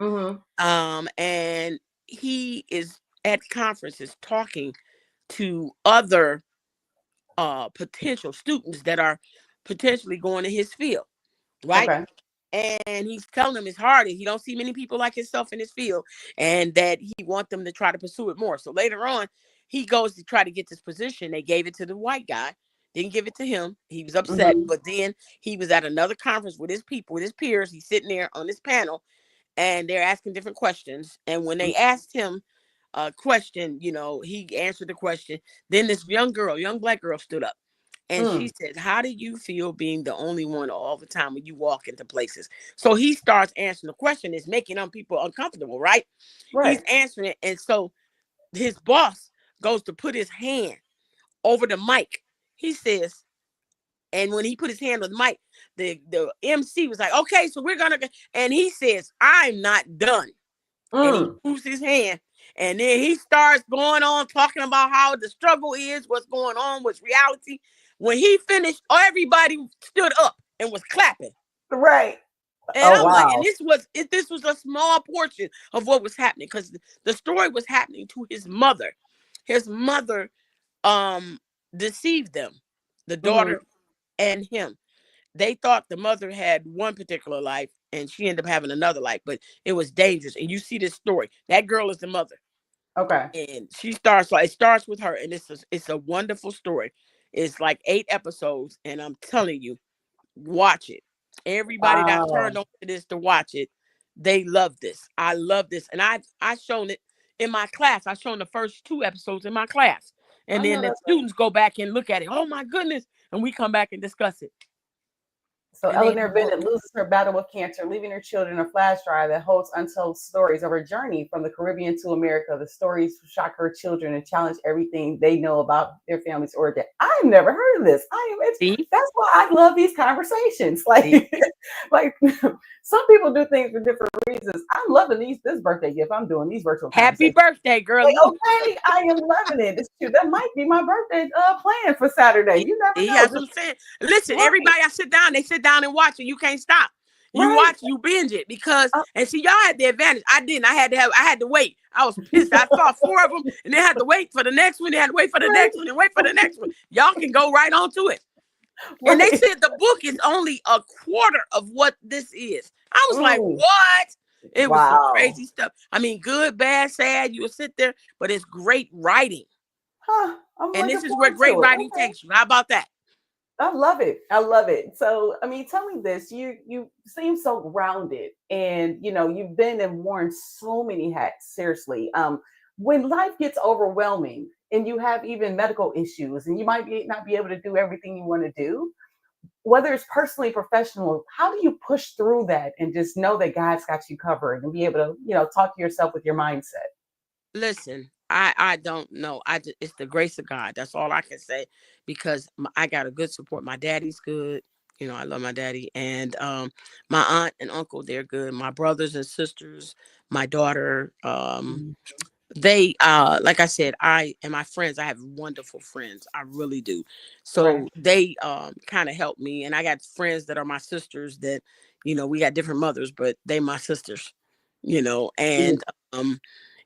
Mm-hmm. And he is at conferences talking to other potential students that are potentially going to his field, right? Okay. And he's telling them it's hard and he don't see many people like himself in his field, and that he want them to try to pursue it more. So later on, he goes to try to get this position. They gave it to the white guy, didn't give it to him. He was upset, Mm-hmm. but then he was at another conference with his people, with his peers. He's sitting there on this panel, and they're asking different questions. And when they asked him a question, he answered the question. Then this young black girl stood up. And she Mm. said, "How do you feel being the only one all the time when you walk into places?" So he starts answering the question. It's making people uncomfortable, right? He's Right. answering it. And so his boss goes to put his hand over the mic. He says, and when he put his hand on the mic, the MC was like, "Okay, so we're going to go." And he says, "I'm not done." And he Mm. moves his hand. And then he starts going on talking about how the struggle is, what's going on, what's reality. When he finished, everybody stood up and was clapping. Right. And Oh I'm like, and wow. this was a small portion of what was happening, because the story was happening to his mother. His mother um deceived them, the Hmm. daughter and him. They thought the mother had one particular life and she ended up having another life, but it was dangerous. And you see this story. That girl is the mother. Okay. And she starts, so it starts with her, and it's a wonderful story. It's like 8 episodes, and I'm telling you, watch it. Everybody that I've Wow. turned on to this to watch it, they love this. I love this. And I've shown it in my class. I've shown the first 2 episodes in my class. And I then know the that's right. students go back and look at it. Oh my goodness. And we come back and discuss it. So And they have Eleanor a Bennett book. loses her battle with cancer, leaving her children a flash drive that holds untold stories of her journey from the Caribbean to America. The stories shock her children and challenge everything they know about their family's origin. I've never heard of this. See? That's why I love these conversations. Like, See? like some people do things for different reasons. I'm loving this birthday gift. I'm doing these virtual Happy conversations. birthday, Like, girl. Look. okay, I am loving it. It's true. That might be my birthday plan for Saturday. See, You never see, know. that's what Just I'm saying. Listen, right, everybody I sit down, they sit down and watch it. You can't stop. You right. watch, you binge it, because and see, y'all had the advantage. I didn't. I had to wait. I was pissed. I saw 4 of them and they had to wait for the next one. They had to wait for the Right, next one and wait for the next one. Y'all can go right on to it. And they right. said the book is only a quarter of what this is. I was like, Mm, what? It was some wow. crazy stuff. I mean, good, bad, sad. You will sit there, but it's great writing. Huh. I'm And looking this is where forward great to it. writing Okay. takes you. How about that? I love it. I love it. So, I mean, tell me this. You seem so grounded and you've been and worn so many hats, seriously. When life gets overwhelming and you have even medical issues and you might not be able to do everything you want to do, whether it's personally professional, how do you push through that and just know that God's got you covered and be able to, talk to yourself with your mindset? Listen, I don't know. It's the grace of God. That's all I can say, because I got a good support. My daddy's good. I love my daddy, and my aunt and uncle, they're good. My brothers and sisters, my daughter, Mhm. they like I said, I and my friends, I have wonderful friends. I really do. Right. So they kind of help me, and I got friends that are my sisters that, we got different mothers, but they my sisters, Mm, and um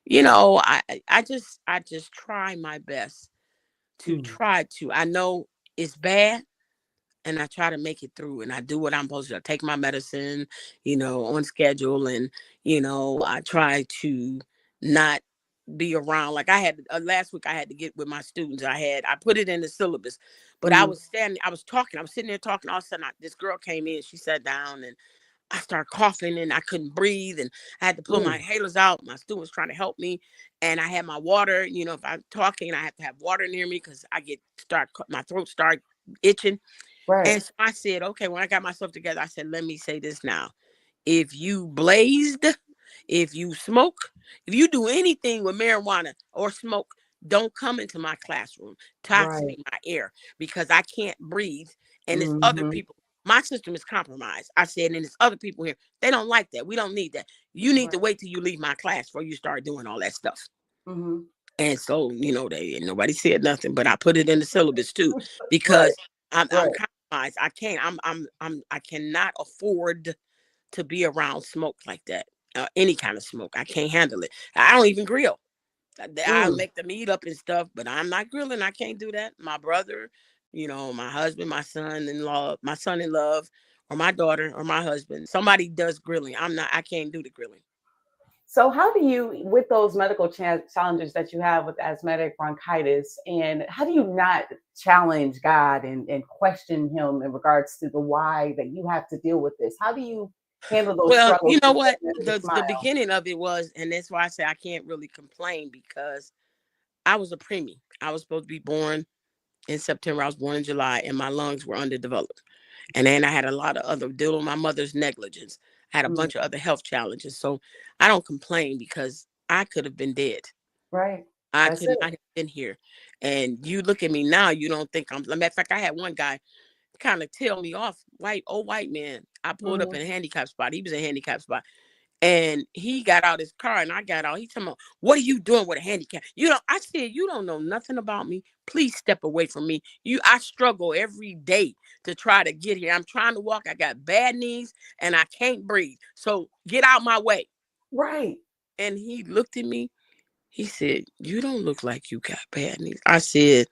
I just try my best to mm, try to. I know it's bad, and I try to make it through, and I do what I'm supposed to. I take my medicine, on schedule, and I try to not be around. Like I had last week, I had to get with my students. I put it in the syllabus, but mhm, I was talking, I was sitting there talking. All of a sudden, this girl came in. She sat down, and I started coughing and I couldn't breathe, and I had to pull my mm. inhalers out. My student was trying to help me, and I had my water. If I'm talking, I have to have water near me because my throat start itching. Right. And so I said, okay, when I got myself together, I said, let me say this now. If you blazed, if you smoke, if you do anything with marijuana or smoke, don't come into my classroom. Right. Toxicate my air, because I can't breathe. And it's other Mhm. people. My system is compromised. I said, and it's other people here. They don't like that. We don't need that. You need Right. to wait till you leave my class before you start doing all that stuff. Mhm. And so, nobody said nothing, but I put it in the syllabus too, Right. because I'm Right. compromised. I can't. I cannot afford to be around smoke like that. Any kind of smoke, I can't handle it. I don't even grill. I'll Mm. make the meat up and stuff, but I'm not grilling. I can't do that. My brother, my husband, my son in love, or my daughter, or my husband. Somebody does grilling. I'm not. I can't do the grilling. So, how do you, with those medical challenges that you have with asthmatic bronchitis, and how do you not challenge God and question Him in regards to the why that you have to deal with this? How do you handle those Well, struggles you know with what? a The smile? beginning of it was, and that's why I say I can't really complain, because I was a preemie. I was supposed to be born in September. I was born in July, and my lungs were underdeveloped. And then I had a lot of other deal with my mother's negligence. I had a Mm, bunch of other health challenges. So I don't complain, because I could have been dead. right. I That's could it. not have been here. And you look at me now, you don't think I'm. Matter of fact, I had one guy kind of tell me off, old white man. I pulled up Hmm. in a handicap spot. He was in a handicap spot. And he got out his car and I got out. He told me, what are you doing with a handicap? I said, you don't know nothing about me. Please step away from me. I struggle every day to try to get here. I'm trying to walk. I got bad knees and I can't breathe. So get out my way. Right. And he looked at me. He said, you don't look like you got bad knees. I said,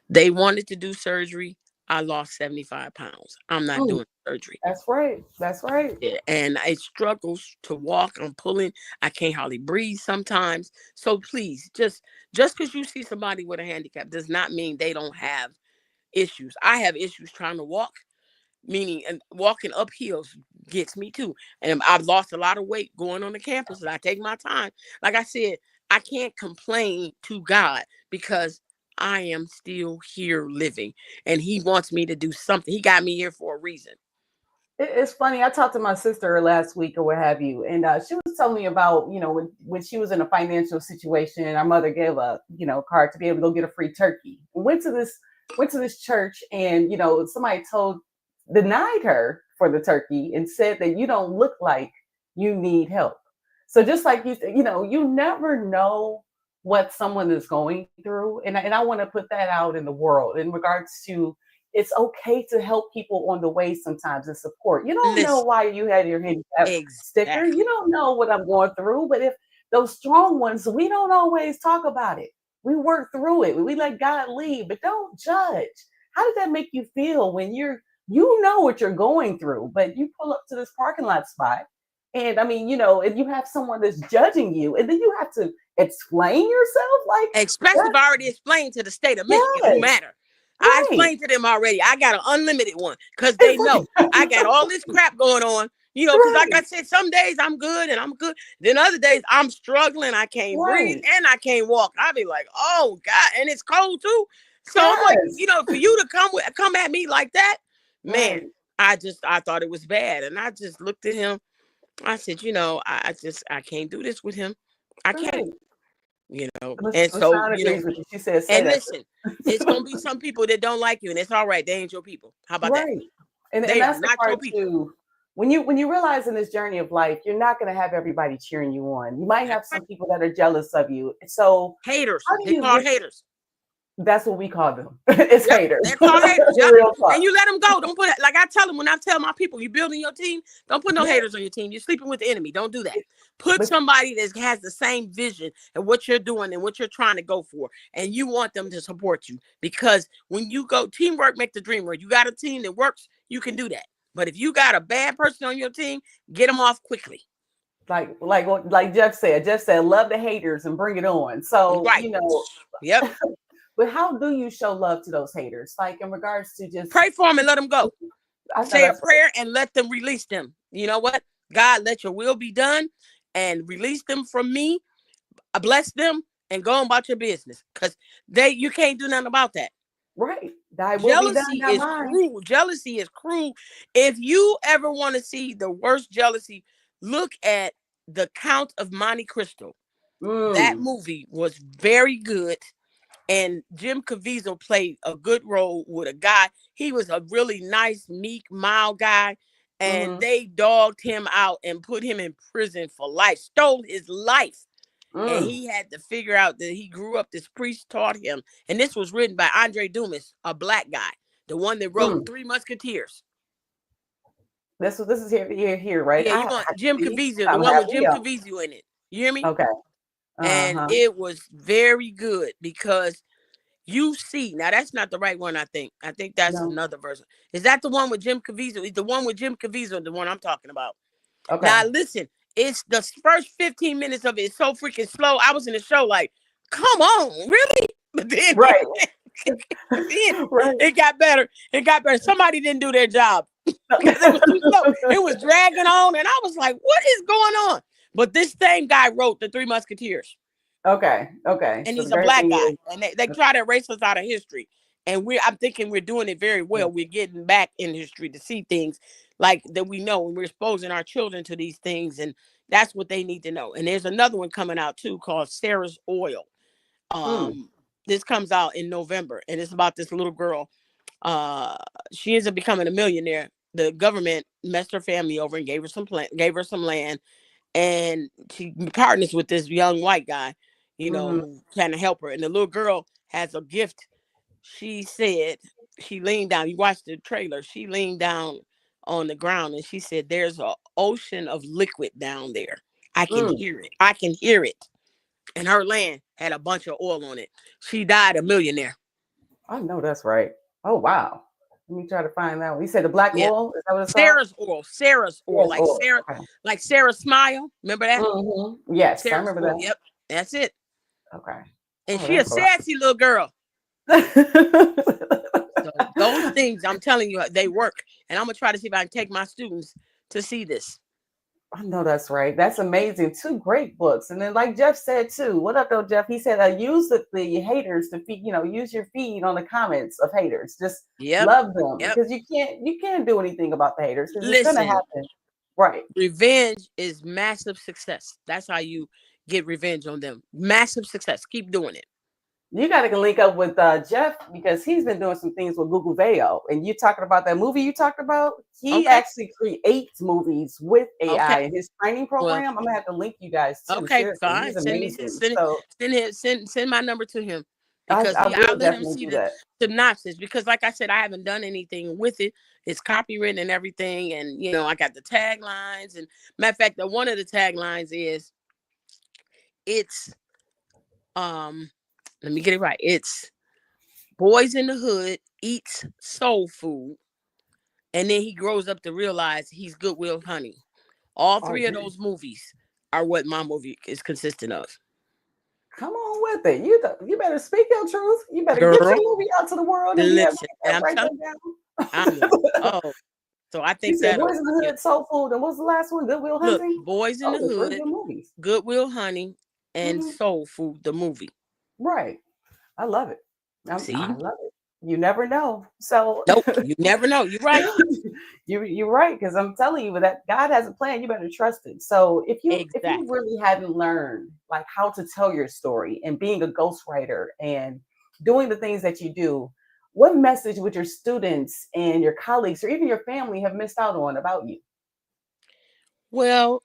they wanted to do surgery. I lost 75 pounds. I'm not Mm, doing surgery. that's right. That's right. Yeah, and I struggles to walk. I'm pulling. I can't hardly breathe sometimes. So please, just because you see somebody with a handicap does not mean they don't have issues. I have issues trying to walk, meaning and walking up hills gets me too. And I've lost a lot of weight going on the campus, and I take my time. Like I said, I can't complain to God because I am still here living, and He wants me to do something. He got me here for a reason. It's funny. I talked to my sister last week or what have you, and she was telling me about, when she was in a financial situation, our mother gave a, card to be able to go get a free turkey. Went to this church, and somebody denied her for the turkey and said that you don't look like you need help. So just like you said, you never know what someone is going through, and I want to put that out in the world in regards to, it's okay to help people on the way sometimes and support. You don't know Listen, why you had your handicap sticker. You exactly. don't know what I'm going through. But if those strong ones, we don't always talk about it. We work through it. We let God lead, but don't judge. How did that make you feel when you know what you're going through, but you pull up to this parking lot spot, and I mean, and you have someone that's judging you, and then you have to explain yourself like Especially if that? I already explained to the state of Michigan who Yes, matter. I right. explained to them already. I got an unlimited one because they It's know like, I got all this crap going on. Because like right. I said, some days I'm good and I'm good. Then other days I'm struggling. I can't breathe Right. and I can't walk. I'll be like, oh God, and it's cold too. So I'm like, Yes. for you to come at me like that, man, Right. I thought it was bad. And I just looked at him. I said, I can't do this with him. I can't, Right. and so, LaShawn agrees with you. She says, "Say and that." listen, it's gonna be some people that don't like you, and it's all right. They ain't your people. How about that? Right. And They are that's the not your part people. too. When you realize in this journey of life, you're not going to have everybody cheering you on. You might That's have right. some people that are jealous of you. So Haters. how do They you called get? haters. That's what we call them. It's Yep, haters. they're called haters. Yep. Real talk. And you let them go. Don't put it like I tell them when I tell my people, you building your team, don't put no Yeah. haters on your team. You're sleeping with the enemy. Don't do that. Put But somebody that has the same vision and what you're doing and what you're trying to go for. And you want them to support you. Because when you go, teamwork make the dream work. You got a team that works, you can do that. But if you got a bad person on your team, get them off quickly. like Jeff said, love the haters and bring it on. So Right. Yep. but how do you show love to those haters? Like in regards to just, Pray for them and let them go. I know Say a that's right. prayer and let them release them. You know what? God, let your will be done and release them from me. I bless them and go on about your business because you can't do nothing about that. Right. Thy will be done, Jealousy not is mine. cruel. Jealousy is cruel. If you ever want to see the worst jealousy, look at The Count of Monte Cristo. That Mm, movie was very good. And Jim Caviezel played a good role with a guy. He was a really nice, meek, mild guy. And mm-hmm, they dogged him out and put him in prison for life, stole his life. And mm, he had to figure out that he grew up, this priest taught him. And this was written by Andre Dumas, a black guy, the one that wrote mm. Three Musketeers. This is here, right? Yeah, I you're have going to Jim see. Caviezel, I the don't one have with any Jim of 'em. Caviezel in it. You hear me? Okay. And Uh-huh. it was very good because you see, now that's not the right one, I think. I think that's No. another version. Is that the one with Jim Caviezel? Is the one with Jim Caviezel the one I'm talking about? Okay. Now listen, it's the first 15 minutes of it is so freaking slow. I was in the show like, come on, really? But then, Right. then Right. it got better. It got better. Somebody didn't do their job because it was too slow. It was dragging on, and I was like, what is going on? But this same guy wrote The Three Musketeers. Okay. Okay. And So he's the a very black thing guy, is, and they try to erase us out of history. And I'm thinking we're doing it very well. We're getting back in history to see things like that we know, and we're exposing our children to these things, and that's what they need to know. And there's another one coming out too called Sarah's Oil. mm, Um, this comes out in November, and it's about this little girl. Uh, she ends up becoming a millionaire. The government messed her family over and gave her some land, and she partners with this young white guy, mm, who kind of help her. And the little girl has a gift. She said she leaned down. You watched the trailer. She leaned down on the ground and she said, "There's an ocean of liquid down there. I can Mm, hear it. I can hear it." And her land had a bunch of oil on it. She died a millionaire. I know that's right. Oh wow. Let me try to find that one. You said the black Yeah. oil? Is that what it's called? Sarah's oil, Yes, oil. Okay. like Sarah's smile. Remember that? Yes, I Sarah's remember oil. that. Yep. That's it. Okay. And Oh, she a that's a lot. sassy little girl. So those things, I'm telling you, they work. And I'm gonna try to see if I can take my students to see this. I know that's right. That's amazing. Two great books. And then like Jeff said too, what up though, Jeff? He said, use the haters to feed, use your feed on the comments of haters. Just Yep. love them Yep. because you can't do anything about the haters because it's gonna Listen, happen. Right. revenge is massive success. That's how you get revenge on them. Massive success. Keep doing it. You got to link up with Jeff because he's been doing some things with Google Veo. And you talking about that movie you talked about? He Okay. actually creates movies with AI Okay. in his training Well, program. I'm gonna have to link you guys too. okay, Seriously, fine. he's Send me amazing. send So send my number to him I, because I I'll will let him definitely see do the that. synopsis because like I said, I haven't done anything with it. It's copywritten and everything, and I got the taglines. And matter of fact, one of the taglines is it's let me get it right. It's boys in the hood eats soul food, and then he grows up to realize he's Goodwill Hunting. All Oh, three of yeah. those movies are what my movie is consistent of. Come on with it. You better speak your truth. You better get Girl, your movie out to the world and listen, and I'm write telling that you, I'm like, down. oh, so I You think said that'll, Boys in the Hood, Soul Food, and what's the last one? Goodwill look, Hunting. Boys in the Those are three Hood, good movies. Goodwill Hunting, and Hmm. Soul Food, the movie. Right. I love it. I See? love it. You never know. So Nope, you never know. You're right. you're right because I'm telling you that God has a plan. You better trust it. So if you Exactly. really hadn't learned like how to tell your story and being a ghostwriter and doing the things that you do, what message would your students and your colleagues or even your family have missed out on about you? Well,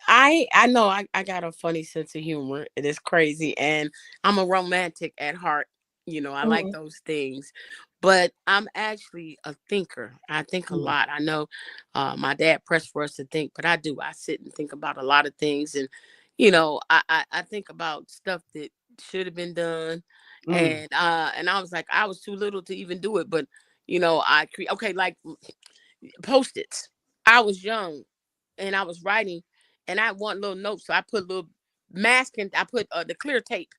I know I got a funny sense of humor. It is crazy, and I'm a romantic at heart. I like Mhm. those things, but I'm actually a thinker. I think a Mm, lot. I know my dad pressed for us to think, but I do. I sit and think about a lot of things, and I think about stuff that should have been done, mm, and I was like, I was too little to even do it, but I create okay, like Post-its. I was young and I was writing and I want little notes. So I put little masking, I put the clear tape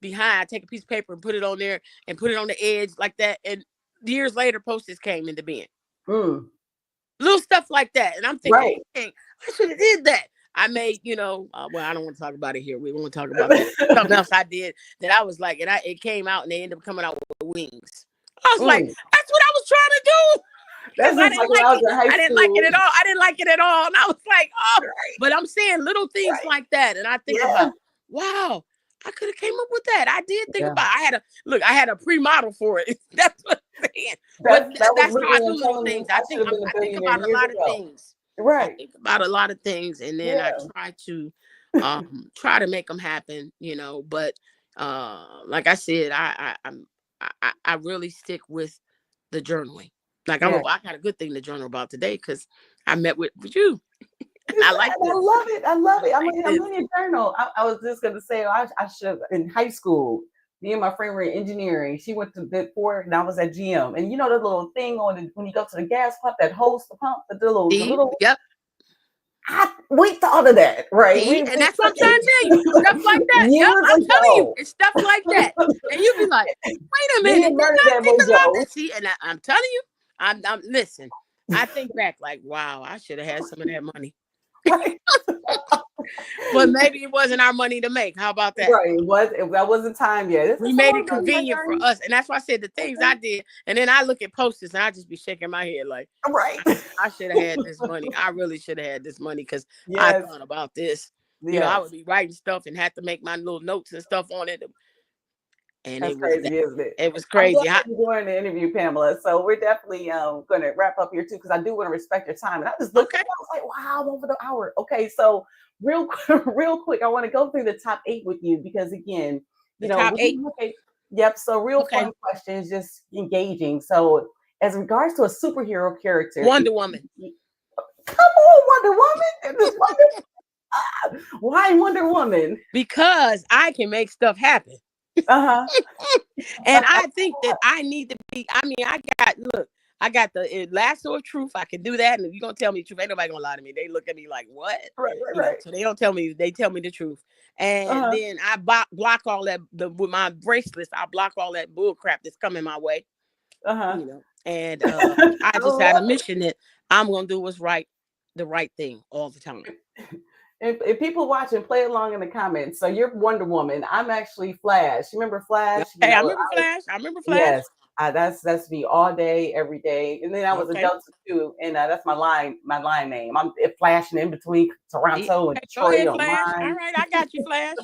behind. I take a piece of paper and put it on there and put it on the edge like that. And years later, Post-its came into being. mm. Little stuff like that. And I'm thinking, Right. dang, I should have did that. I made, well, I don't want to talk about it here. We want to talk about that. Something else I did that I was like, and it came out and they ended up coming out with wings. I was like, Mm. that's what I was trying to do. That's Because I just didn't like when like I was it. in high I didn't like school. it at all. I didn't like it at all. And I was like, oh, Right. but I'm saying little things Right. like that. And I think Yeah. about, wow, I could have came up with that. I did think Yeah. about I had a pre-model for it. That's what I'm saying. But That was that's how I literally do him little telling me things. I should have been a I think billionaire about a years lot of ago. things. I Right. think about a lot of things and then I Yeah. try to make them happen, but like I said, I really stick with the journaling. Like Yeah. I got a good thing to journal about today because I met with you. I like I this. love it. I love I it. like I'm this. in your journal. I was just gonna say I should in high school. Me and my friend were in engineering. She went to Big Four and I was at GM. And you know the little thing when you go to the gas pump that holds the pump, the See, little yep. we thought of that, right? See, We and that's what I'm trying to tell you. Stuff like that. Yep, years I'm telling you, ago. it's stuff like that. And you be like, wait a Me minute, and didn't I Bernadette think about Bojo. that? See, and I'm telling you, I'm listen. I think back like, wow, I should have had some of that money. Right. But maybe it wasn't our money to make. How about that? Right. That wasn't time yet. This We is so made I'm it doing my convenient for journey. us. And that's why I said the things I did. And then I look at posters and I just be shaking my head like, Right. I should have had this money. I really should have had this money because I Yes. thought about this. I Yes. would be writing stuff and had to make my little notes and stuff on it. And That's crazy, isn't it? it was I'm glad crazy. you're doing the interview, Pamela. So we're definitely going to wrap up here too, because I do want to respect your time. And I just looked at Okay. it, I was like, wow, I'm over the hour. Okay, so real, real quick, I want to go through the top 8 with you because again, The top when 8. you look at Yep. So real Okay. fun questions, just engaging. So as regards to a superhero character, Wonder Woman. come on, Wonder Woman. And this why Wonder Woman? Because I can make stuff happen. Uh-huh. And I think that I need to be, I mean, I got the lasso of truth. I can do that. And if you're going to tell me the truth, ain't nobody going to lie to me. They look at me like, what? Right, right, right. So they don't tell me, they tell me the truth. And Uh-huh. then I block all that, with my bracelets, I block all that bull crap that's coming my way, Uh-huh. And I I just had a love it. mission that I'm going to do what's right, the right thing all the time. If people watch and play along in the comments, so you're Wonder Woman. I'm actually Flash. You remember Flash? Hey, I remember Flash. I remember Flash. Yes, that's me all day, every day. And then I was a Okay. Delta too, and that's my line name. I'm flashing in between Toronto and Okay, go Detroit ahead, on Flash. All mine. right, I got you, Flash.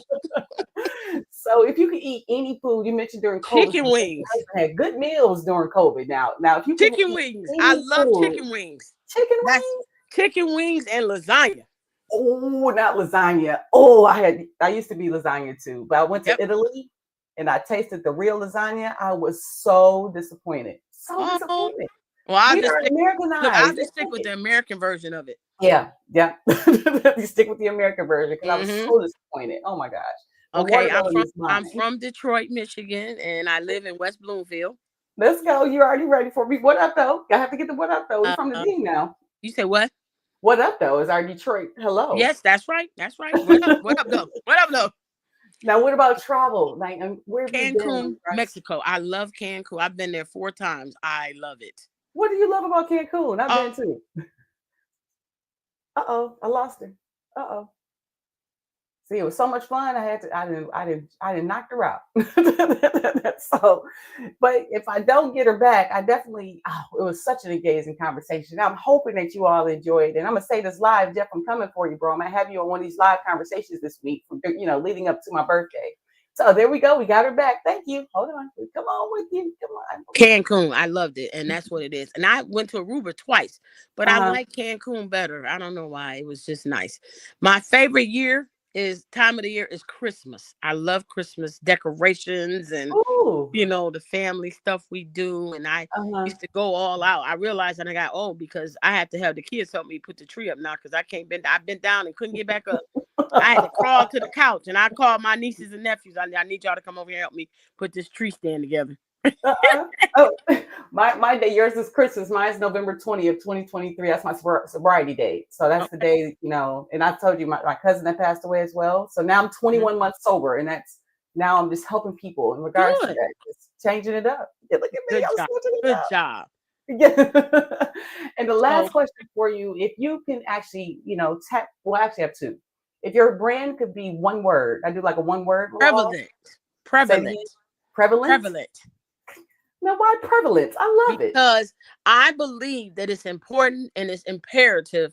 So if you could eat any food, you mentioned during COVID, Chicken so your wings. husband had good meals during COVID. Now if you could Chicken eat wings. I any love food, chicken wings. chicken That's wings. chicken wings and lasagna. Oh, not lasagna. Oh, I used to be lasagna too, but I went to Yep. Italy and I tasted the real lasagna. I was so disappointed. So Oh, disappointed. well, I'll We just are stick. Look, I'll Americanized. just stick with the American version of it. Yeah, yeah. You stick with the American version because I was Hmm. so disappointed. Oh my gosh. The Okay, watermelon is I'm mine. from Detroit, Michigan, and I live in West Bloomfield. Let's go. You're already ready for me. What up though? I have to get the what up though. We Uh, from the D now. you say what? What up though is our Detroit hello. Yes, that's right. That's right. What up? What up, though? What up, though? Now what about travel? Like where have you been? Cancun, Mexico. I love Cancun. I've been there 4 times. I love it. What do you love about Cancun? I've been Oh, too. Uh-oh, I lost her. Uh-oh. See, it was so much fun. I didn't knock her out. So, but if I don't get her back, I definitely, it was such an engaging conversation. I'm hoping that you all enjoyed it. And I'm gonna say this live, Jeff, I'm coming for you, bro. I'm gonna have you on one of these live conversations this week, leading up to my birthday. So there we go. We got her back. Thank you. Hold on. Come on with you. Come on. Cancun. I loved it. And that's what it is. And I went to Aruba twice, but I Uh-huh. like Cancun better. I don't know why. It was just nice. My favorite time of the year is Christmas. I love Christmas decorations and Ooh. the family stuff we do. And I Uh-huh. used to go all out. I realized that I got old because I had to have the kids help me put the tree up now because I've been down and couldn't get back up. I had to crawl to the couch and I called my nieces and nephews. I need y'all to come over here and help me put this tree stand together. Uh-uh. Oh, my day, yours is Christmas. Mine's November 20th, 2023. That's my sobriety date. So that's the Okay. day, and I told you my cousin that passed away as well. So now I'm Mhm. 21 months sober, and now I'm just helping people in regards to Good. that, just changing it up. Yeah, look at me, Good I'm job. switching it Good up. job. Yeah. And the So last question for you, if you can actually, tap, well, I actually have two. If your brand could be one word, I do like a one word law. prevalent. Say it Prevalent. again. Prevalent. Prevalent. Now, why prevalence? I love it. Because I believe that it's important and it's imperative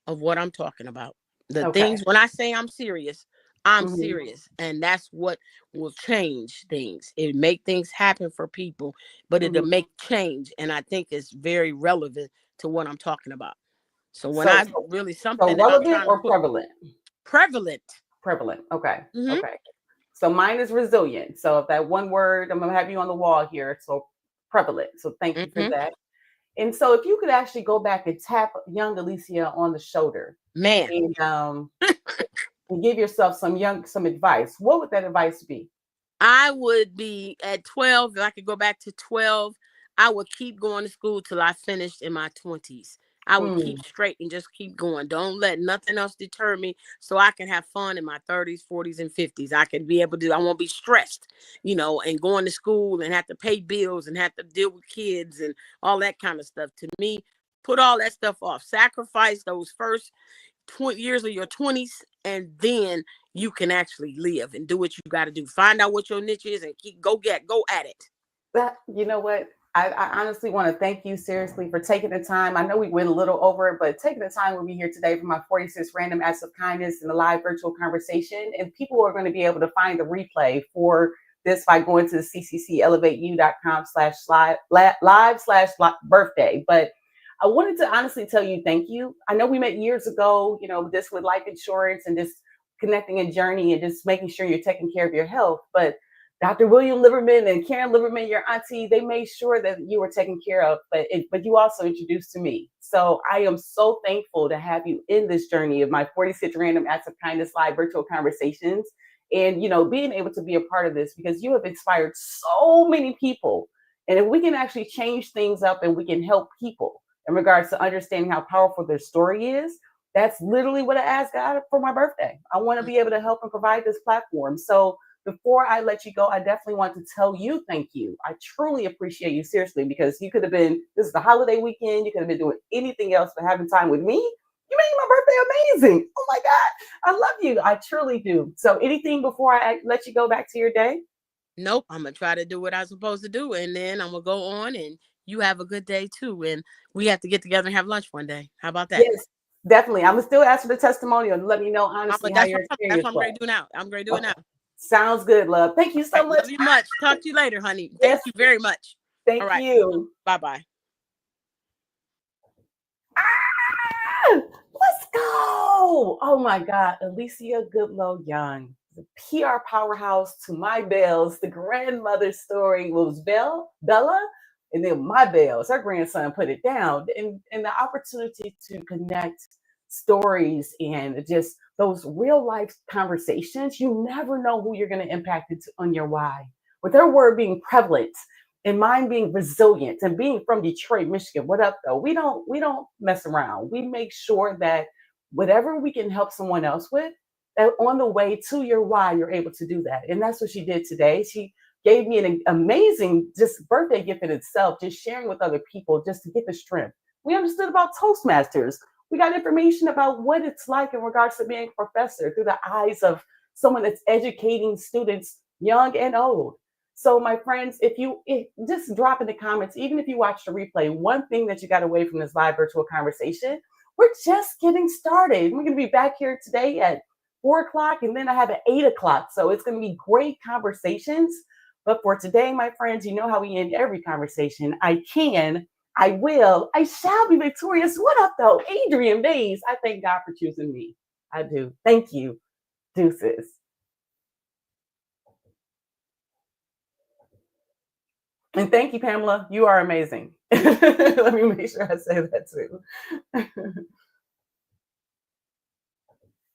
of what I'm talking about. The Okay. things when I say I'm Mhm. serious. And that's what will change things. It make things happen for people, but it'll Mhm. make change. And I think it's very relevant to what I'm talking about. So when So I so really so something that I'm relevant trying to or put prevalent? prevalent. Prevalent. Okay. Hmm. Okay. So mine is resilient. So if that one word, I'm gonna have you on the wall here. So prevalent. So thank you for Hmm. that. And so if you could actually go back and tap young Alecia on the shoulder Man. and give yourself some advice, what would that advice be? I would be at 12. If I could go back to 12, I would keep going to school till I finished in my 20s. I would keep Mm, straight and just keep going. Don't let nothing else deter me so I can have fun in my 30s, 40s, and 50s. I can be able to, I won't be stressed, and going to school and have to pay bills and have to deal with kids and all that kind of stuff. To me, put all that stuff off. Sacrifice those first 20 years of your 20s, and then you can actually live and do what you got to do. Find out what your niche is and go at it. you know what? I honestly want to thank you seriously for taking the time. I know we went a little over it, but taking the time with me here today for my 46 random acts of kindness and a live virtual conversation. And people are going to be able to find the replay for this by going to the cccelevate.com/live/birthday. But I wanted to honestly tell you thank you. I know we met years ago, this with life insurance and just connecting a journey and just making sure you're taking care of your health. But Dr. William Liberman and Karen Liberman, your auntie, they made sure that you were taken care of, but you also introduced to me. So I am so thankful to have you in this journey of my 46 Random Acts of Kindness live virtual conversations. And, being able to be a part of this because you have inspired so many people. And if we can actually change things up and we can help people in regards to understanding how powerful their story is, that's literally what I asked God for my birthday. I want to be able to help and provide this platform. So before I let you go, I definitely want to tell you thank you. I truly appreciate you, seriously, because you could have been, this is the holiday weekend, you could have been doing anything else but having time with me. You made my birthday amazing. Oh my God, I love you. I truly do. So anything before I let you go back to your day? Nope. I'm going to try to do what I'm supposed to do. And then I'm going to go on, and you have a good day too. And we have to get together and have lunch one day. How about that? Yes, definitely. I'm going to still ask for the testimonial and let me know honestly how That's your that's experience what I'm ready was. to do now. I'm ready to do it Okay. now. Sounds good, love. Thank you so Okay, much. love you much. Talk to you later, honey. Yes, Thank you very much. All thank right. you. Bye-bye. Ah, let's go. Oh my God. Alecia Goodlow-Young, the PR powerhouse to my Bells, the grandmother story was Bella, and then my Bells, her grandson put it down. And the opportunity to connect stories and just those real life conversations, you never know who you're going to impact it on your why. With their word being prevalent and mine being resilient and being from Detroit, Michigan. What up though? We don't mess around. We make sure that whatever we can help someone else with, that on the way to your why, you're able to do that. And that's what she did today. She gave me an amazing just birthday gift in itself, just sharing with other people just to get the strength. We understood about Toastmasters. We got information about what it's like in regards to being a professor through the eyes of someone that's educating students young and old. So, my friends, if just drop in the comments, even if you watch the replay, one thing that you got away from this live virtual conversation, we're just getting started. We're going to be back here today at 4 o'clock, and then I have at 8 o'clock. So it's going to be great conversations. But for today, my friends, you know how we end every conversation. I can, I will, I shall be victorious. What up, though? Adrian Mays, I thank God for choosing me. I do. Thank you. Deuces. And thank you, Pamela. You are amazing. Let me make sure I say that too.